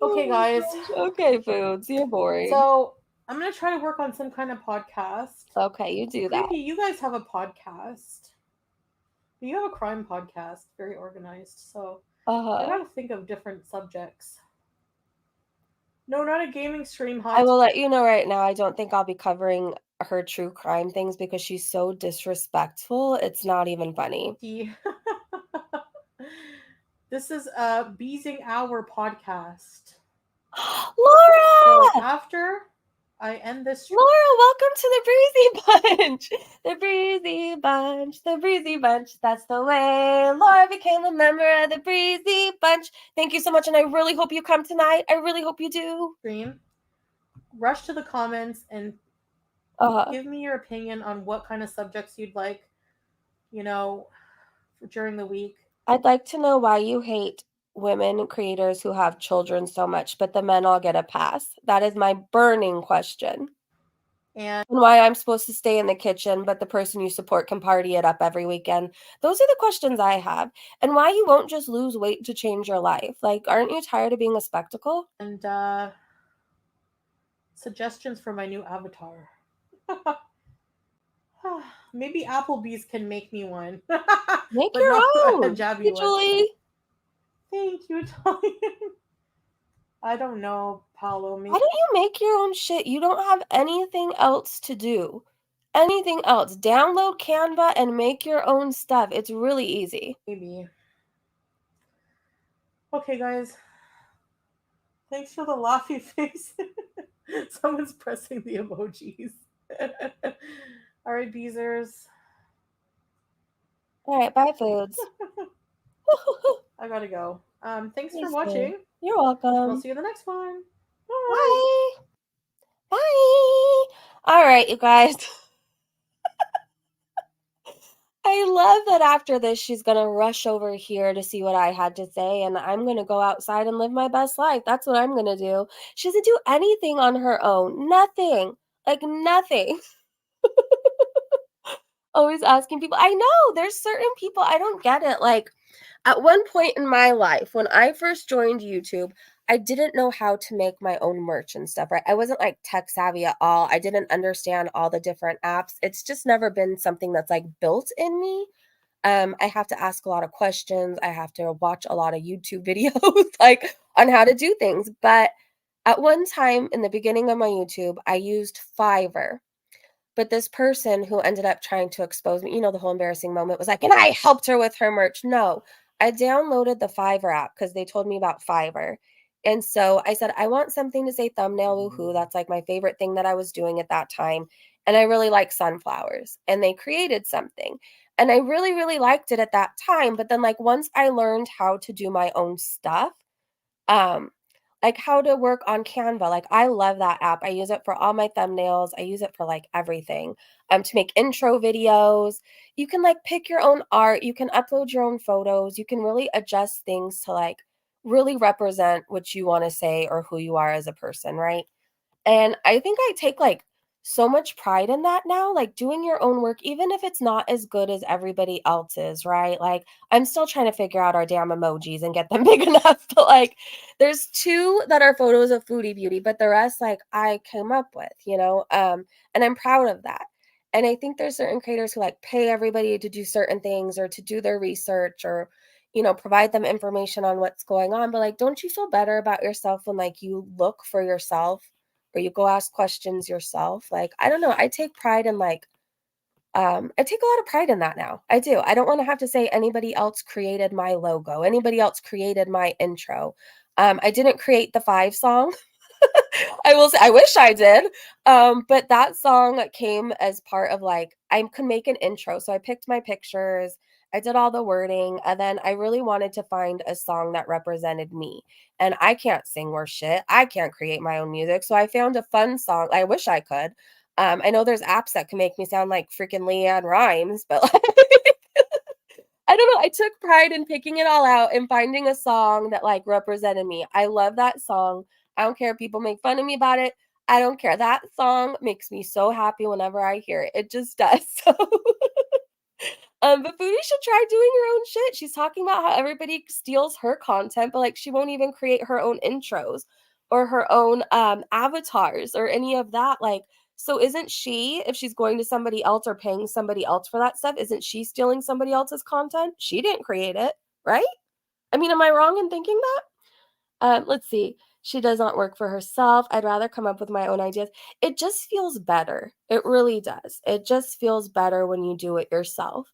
Oh Okay, my guys. gosh. Okay, Foods. You're boring. So I'm gonna try to work on some kind of podcast. Okay, you do that. Creepy, you guys have a podcast. You have a crime podcast, very organized. So I Uh-huh. gotta think of different subjects. No, not a gaming stream, I hot will let you know right now, I don't think I'll be covering her true crime things because she's so disrespectful. It's not even funny. tea. This is a Beezing Hour podcast. So Laura! after I end this stream, Laura, welcome to the Breezy Bunch. The Breezy Bunch, the Breezy Bunch. That's the way Laura became a member of the Breezy Bunch. Thank you so much, and I really hope you come tonight. I really hope you do. rush to the comments and Uh, give me your opinion on what kind of subjects you'd like, you know, during the week. I'd like to know why you hate women creators who have children so much, but the men all get a pass. That is my burning question. And And why I'm supposed to stay in the kitchen, but the person you support can party it up every weekend. Those are the questions I have. And why you won't just lose weight to change your life. Like, aren't you tired of being a spectacle? and suggestions for my new avatar. Maybe Applebee's can make me one, Make but your not a own. jabby Hey, one. Julie. Thank you, Italian. I don't know, Paolo. Why don't you make your own shit? You don't have anything else to do. Anything else. Download Canva and make your own stuff. It's really easy. Maybe. Okay, guys. Thanks for the laughy face. Someone's pressing the emojis. All right, Beezers. All right, bye, Foods. I gotta go. Thanks for Yes, babe. watching. You're We'll welcome. see you in the next one. Bye. Bye. Bye. All right, you guys. I love that after this, she's going to rush over here to see what I had to say, and I'm going to go outside and live my best life. That's what I'm going to do. She doesn't do anything on her own. Nothing. Like, nothing. Always asking people. I know there's certain people I don't get it. Like, at one point in my life, when I first joined YouTube, I didn't know how to make my own merch and stuff, right? I wasn't like tech savvy at all. I didn't understand all the different apps. It's just never been something that's like built in me. I have to ask a lot of questions. I have to watch a lot of YouTube videos like on how to do things. But At one time in the beginning of my YouTube, I used Fiverr. But this person who ended up trying to expose me, the whole embarrassing moment was like, and I helped her with her merch. No, I downloaded the Fiverr app because they told me about Fiverr. And so I said, I want something to say thumbnail woohoo. That's like my favorite thing that I was doing at that time. And I really like sunflowers. And they created something. And I really, really liked it at that time. But then, like, once I learned how to do my own stuff, um, like how to work on Canva. Like I love that app. I use it for all my thumbnails. I use it for like everything. To make intro videos. You can like pick your own art. You can upload your own photos. You can really adjust things to like really represent what you want to say or who you are as a person, right? And I think I take like so much pride in that now, like doing your own work, even if it's not as good as everybody else's, right? Like I'm still trying to figure out our damn emojis and get them big enough. But like there's two that are photos of Foodie Beauty, but the rest like I came up with. And I'm proud of that. And I think there's certain creators who like pay everybody to do certain things or to do their research or provide them information on what's going on. But like, don't you feel better about yourself when like you look for yourself or you go ask questions yourself? Like, I don't know. I take pride in like, I take a lot of pride in that now. I do. I don't want to have to say anybody else created my logo, anybody else created my intro. I didn't create the Five song. I will say I wish I did. But that song came as part of like I could make an intro. So I picked my pictures, I did all the wording, and then I really wanted to find a song that represented me. And I can't sing worth shit. I can't create my own music. So I found a fun song. I wish I could. I know there's apps that can make me sound like freaking Leanne Rhymes, but like, I don't know. I took pride in picking it all out and finding a song that like represented me. I love that song. I don't care if people make fun of me about it. I don't care. That song makes me so happy whenever I hear it. It just does. So but Foodie should try doing her own shit. She's talking about how everybody steals her content, but like she won't even create her own intros or her own avatars or any of that. Like, so isn't she, if she's going to somebody else or paying somebody else for that stuff, isn't she stealing somebody else's content? She didn't create it, right? I mean, am I wrong in thinking that? Let's see. She does not work for herself. I'd rather come up with my own ideas. It just feels better. It really does. It just feels better when you do it yourself.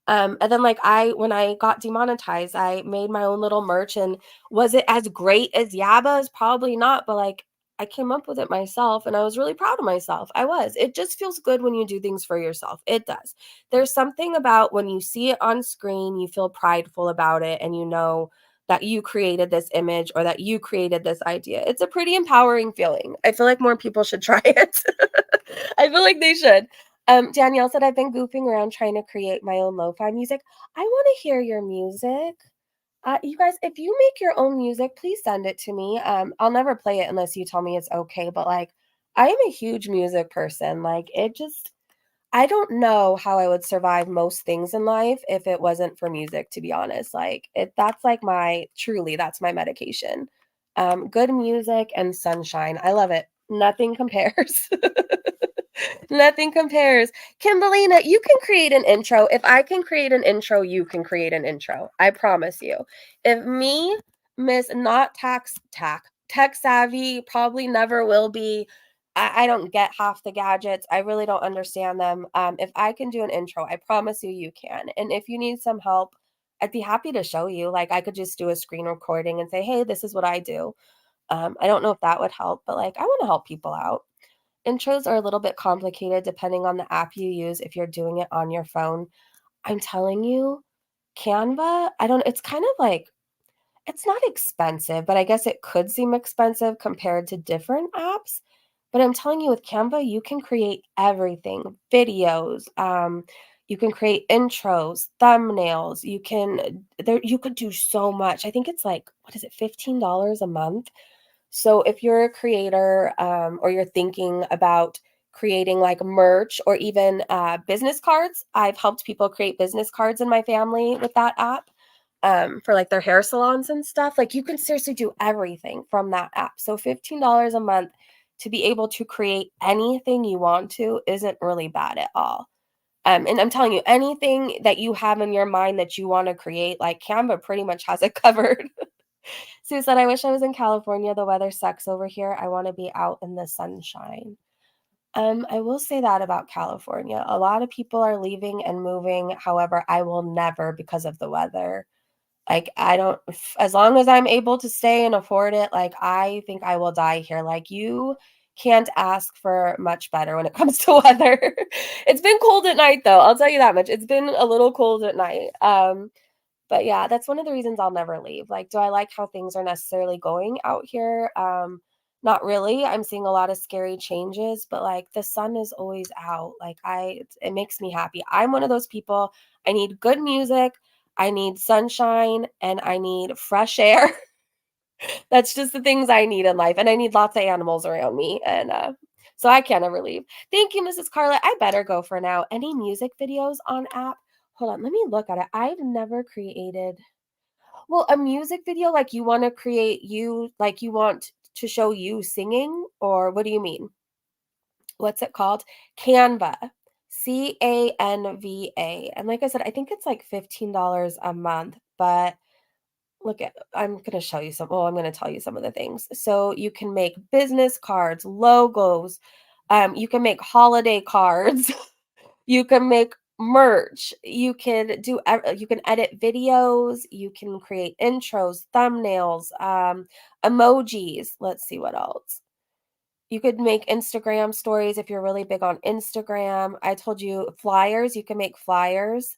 And then like when I got demonetized, I made my own little merch. And was it as great as Yaba's? Probably not, but like I came up with it myself and I was really proud of myself. I was. It just feels good when you do things for yourself. It does. There's something about when you see it on screen, you feel prideful about it and you know that you created this image or that you created this idea. It's a pretty empowering feeling. I feel like more people should try it. I feel like they should. Danielle said, I've been goofing around trying to create my own lo-fi music. I want to hear your music. You guys, if you make your own music, please send it to me. I'll never play it unless you tell me it's okay. But like, I am a huge music person. Like, I don't know how I would survive most things in life if it wasn't for music, to be honest. Like, that's like that's my medication. Good music and sunshine. I love it. Nothing compares. Nothing compares. Kimberlina, you can create an intro. If I can create an intro, you can create an intro. I promise you. If me, Miss Not Tech Savvy, probably never will be. I don't get half the gadgets. I really don't understand them. If I can do an intro, I promise you, you can. And if you need some help, I'd be happy to show you. Like I could just do a screen recording and say, hey, this is what I do. I don't know if that would help, but like I want to help people out. Intros are a little bit complicated depending on the app you use if you're doing it on your phone. I'm telling you, Canva, it's kind of like it's not expensive, but I guess it could seem expensive compared to different apps. But I'm telling you, with Canva, you can create everything, videos, you can create intros, thumbnails, you could do so much. I think it's like, what is it, $15 a month? So if you're a creator or you're thinking about creating like merch or even business cards, I've helped people create business cards in my family with that app for like their hair salons and stuff. Like you can seriously do everything from that app. So $15 a month to be able to create anything you want to isn't really bad at all. And I'm telling you, anything that you have in your mind that you want to create, like Canva pretty much has it covered. Sue said, I wish I was in California. The weather sucks over here. I want to be out in the sunshine. I will say that about California. A lot of people are leaving and moving. However, I will never because of the weather. Like, I don't, as long as I'm able to stay and afford it, like, I think I will die here. Like, you can't ask for much better when it comes to weather. It's been cold at night, though. I'll tell you that much. It's been a little cold at night. But yeah, that's one of the reasons I'll never leave. Like, do I like how things are necessarily going out here? Not really. I'm seeing a lot of scary changes, but like the sun is always out. Like it makes me happy. I'm one of those people. I need good music, I need sunshine, and I need fresh air. That's just the things I need in life, and I need lots of animals around me, and so I can't ever leave. Thank you, Mrs. Carla. I better go for now. Any music videos on app? Hold on, let me look at it. I've never created well, a music video, like you want to create you, like you want to show you singing, or what do you mean? What's it called? Canva. Canva. And like I said, I think it's like $15 a month, but look at I'm going to show you some. Oh, I'm going to tell you some of the things. So you can make business cards, logos, you can make holiday cards. You can make merch. You can edit videos, you can create intros, thumbnails, emojis. Let's see what else. You could make Instagram stories if you're really big on Instagram. I told you flyers, you can make flyers,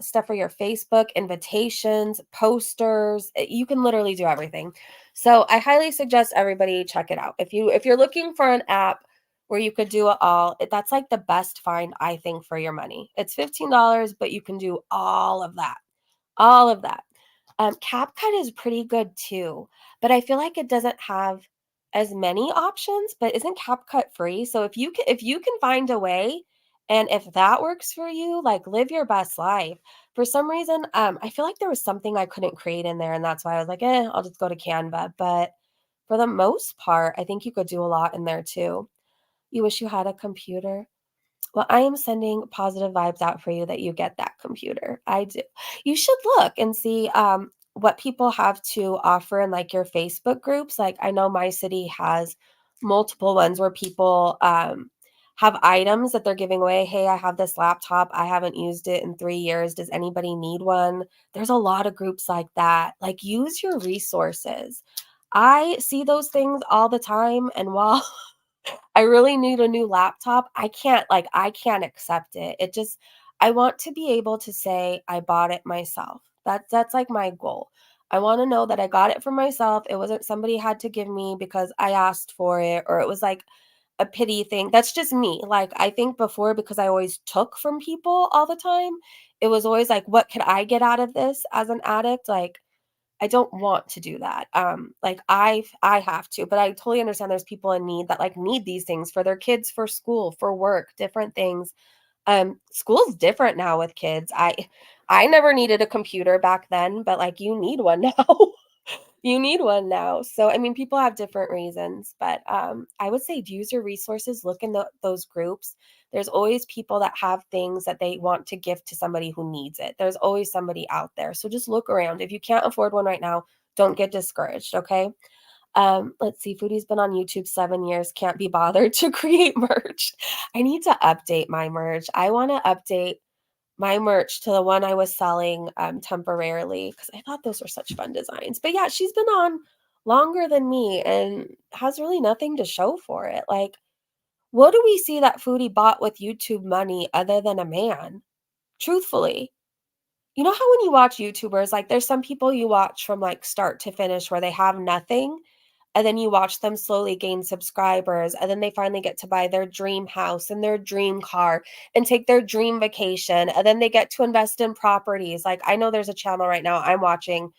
stuff for your Facebook, invitations, posters. You can literally do everything. So I highly suggest everybody check it out. If you're looking for an app where you could do it all, that's like the best find I think for your money. It's $15, but you can do all of that. All of that. CapCut is pretty good too, but I feel like it doesn't have as many options. But isn't CapCut free? So if you can find a way, and if that works for you, like live your best life. For some reason, I feel like there was something I couldn't create in there, and that's why I was like, I'll just go to Canva. But for the most part, I think you could do a lot in there too. You wish you had a computer. Well, I am sending positive vibes out for you that you get that computer. I do. You should look and see what people have to offer in like your Facebook groups. Like I know my city has multiple ones where people have items that they're giving away. Hey, I have this laptop. I haven't used it in 3 years. Does anybody need one? There's a lot of groups like that. Like use your resources. I see those things all the time. And while I really need a new laptop. I can't accept it. It just I want to be able to say I bought it myself. That's like my goal. I want to know that I got it for myself. It wasn't somebody had to give me because I asked for it or it was like a pity thing. That's just me. Like I think before because I always took from people all the time, it was always like what could I get out of this as an addict? Like I don't want to do that. Like I have to, but I totally understand there's people in need that like need these things for their kids, for school, for work, different things. School's different now with kids. I never needed a computer back then, but like you need one now. You need one now. So, I mean, people have different reasons, but I would say use your resources, look in those groups. There's always people that have things that they want to give to somebody who needs it. There's always somebody out there. So just look around. If you can't afford one right now, don't get discouraged, okay? Let's see. Foodie's been on YouTube 7 years, can't be bothered to create merch. I need to update my merch. I want to update my merch to the one I was selling temporarily because I thought those were such fun designs. But yeah, she's been on longer than me and has really nothing to show for it. Like, what do we see that Foodie bought with YouTube money other than a man? Truthfully. You know how when you watch YouTubers, like there's some people you watch from like start to finish where they have nothing and then you watch them slowly gain subscribers and then they finally get to buy their dream house and their dream car and take their dream vacation and then they get to invest in properties. Like I know there's a channel right now I'm watching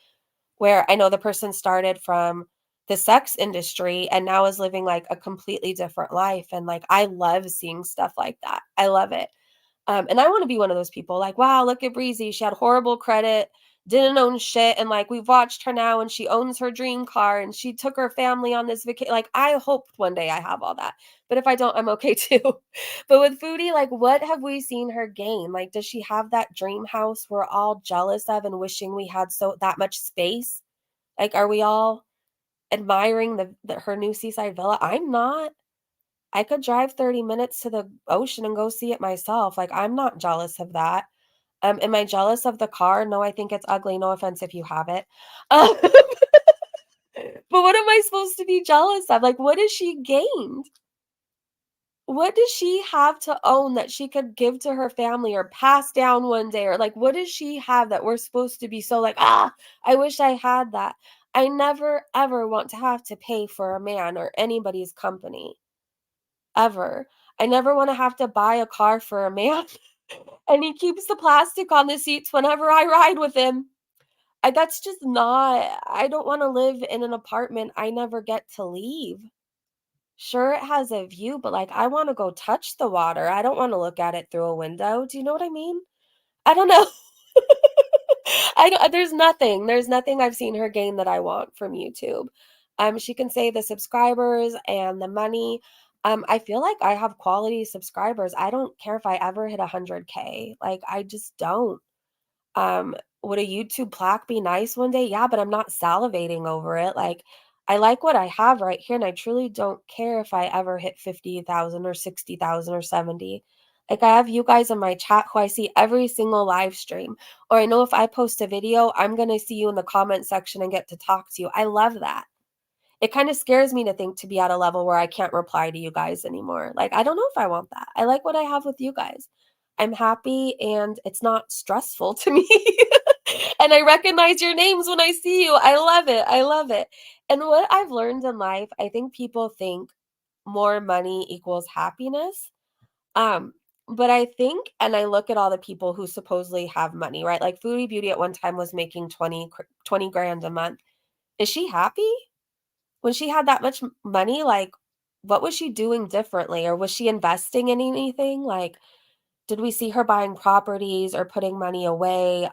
where I know the person started from the sex industry and now is living like a completely different life, and like I love seeing stuff like that. I love it. And I want to be one of those people like, wow, look at Breezy. She had horrible credit, didn't own shit. And like, we've watched her now and she owns her dream car and she took her family on this vacation. Like, I hope one day I have all that. But if I don't, I'm okay too. But with Foodie, like, what have we seen her gain? Like, does she have that dream house we're all jealous of and wishing we had so that much space? Like, are we all admiring her new seaside villa? I'm not. I could drive 30 minutes to the ocean and go see it myself. Like, I'm not jealous of that. Am I jealous of the car? No, I think it's ugly. No offense if you have it. Um, but what am I supposed to be jealous of? Like, what has she gained? What does she have to own that she could give to her family or pass down one day? Or like, what does she have that we're supposed to be so like, ah, I wish I had that. I never ever want to have to pay for a man or anybody's company. Ever. I never want to have to buy a car for a man. And he keeps the plastic on the seats whenever I ride with him. That's just not, I don't want to live in an apartment I never get to leave. Sure, it has a view, but like I want to go touch the water. I don't want to look at it through a window. Do you know what I mean? I don't know. I don't, there's nothing I've seen her gain that I want from YouTube. She can say the subscribers and the money. I feel like I have quality subscribers. I don't care if I ever hit 100K. Like I just don't. Um, would a YouTube plaque be nice one day? Yeah, but I'm not salivating over it. Like, I like what I have right here, and I truly don't care if I ever hit 50,000 or 60,000 or 70. Like, I have you guys in my chat who I see every single live stream. Or I know if I post a video, I'm going to see you in the comment section and get to talk to you. I love that. It kind of scares me to think to be at a level where I can't reply to you guys anymore. Like, I don't know if I want that. I like what I have with you guys. I'm happy and it's not stressful to me. And I recognize your names when I see you. I love it. I love it. And what I've learned in life, I think people think more money equals happiness. Um, but I think, and I look at all the people who supposedly have money, right? Like Foodie Beauty at one time was making 20 grand a month. Is she happy? When she had that much money, like, what was she doing differently? Or was she investing in anything? Like, did we see her buying properties or putting money away?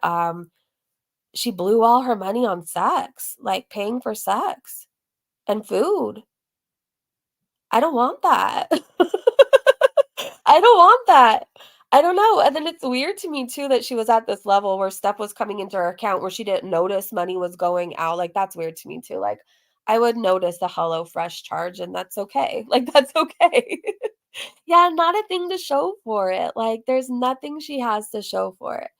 She blew all her money on sex, like paying for sex and food. I don't want that. I don't want that. I don't know. And then it's weird to me too that she was at this level where stuff was coming into her account where she didn't notice money was going out. Like that's weird to me too. Like I would notice the HelloFresh charge and that's okay. Like that's okay. Yeah, not a thing to show for it. Like there's nothing she has to show for it.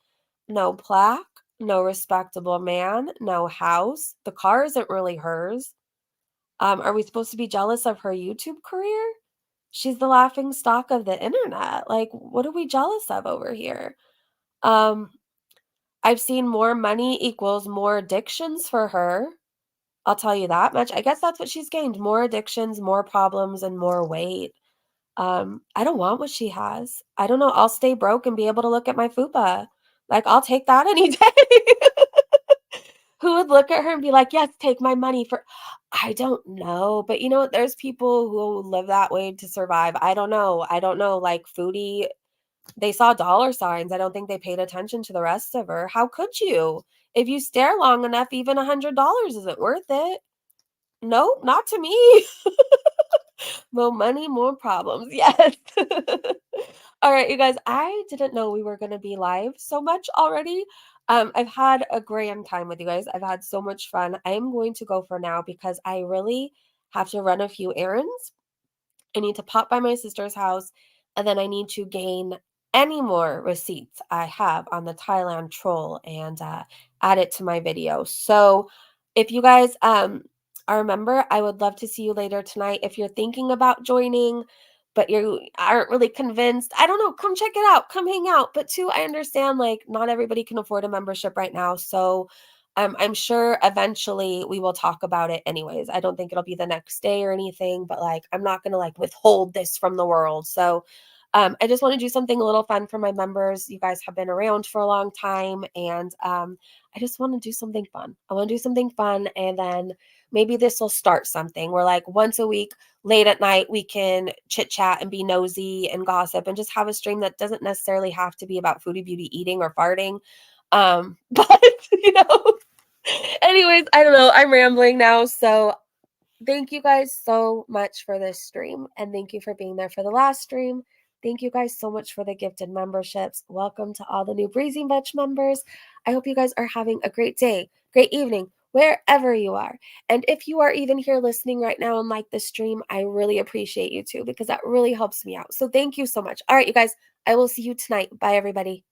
No plaque, no respectable man, no house. The car isn't really hers. Are we supposed to be jealous of her YouTube career? She's the laughing stock of the internet. Like, what are we jealous of over here? Um, I've seen more money equals more addictions for her. I'll tell you that much. I guess that's what she's gained. More addictions, more problems, and more weight. I don't want what she has. I don't know. I'll stay broke and be able to look at my fupa. Like, I'll take that any day. Who would look at her and be like, "Yes, take my money for." I don't know, but, there's people who live that way to survive. I don't know, like, Foodie, they saw dollar signs. I don't think they paid attention to the rest of her. How could you? If you stare long enough, even $100 isn't worth it. Nope, not to me. More money, more problems. Yes. All right, you guys, I didn't know we were going to be live so much already. I've had a grand time with you guys. I've had so much fun. I am going to go for now because I really have to run a few errands. I need to pop by my sister's house, and then I need to gain any more receipts I have on the Thailand troll and add it to my video. So if you guys are a member, I would love to see you later tonight. If you're thinking about joining, but you aren't really convinced, I don't know, come check it out, come hang out. But two, I understand like not everybody can afford a membership right now. So I'm sure eventually we will talk about it anyways. I don't think it'll be the next day or anything, but like I'm not gonna like withhold this from the world. So I just want to do something a little fun for my members. You guys have been around for a long time, and I just want to do something fun. I want to do something fun, and then maybe this will start something where like once a week, late at night, we can chit chat and be nosy and gossip and just have a stream that doesn't necessarily have to be about Foodie Beauty eating or farting. But you know, anyways, I don't know. I'm rambling now. So thank you guys so much for this stream. And thank you for being there for the last stream. Thank you guys so much for the gifted memberships. Welcome to all the new Breezy Bunch members. I hope you guys are having a great day, great evening, wherever you are. And if you are even here listening right now and like the stream, I really appreciate you too, because that really helps me out. So thank you so much. All right, you guys, I will see you tonight. Bye, everybody.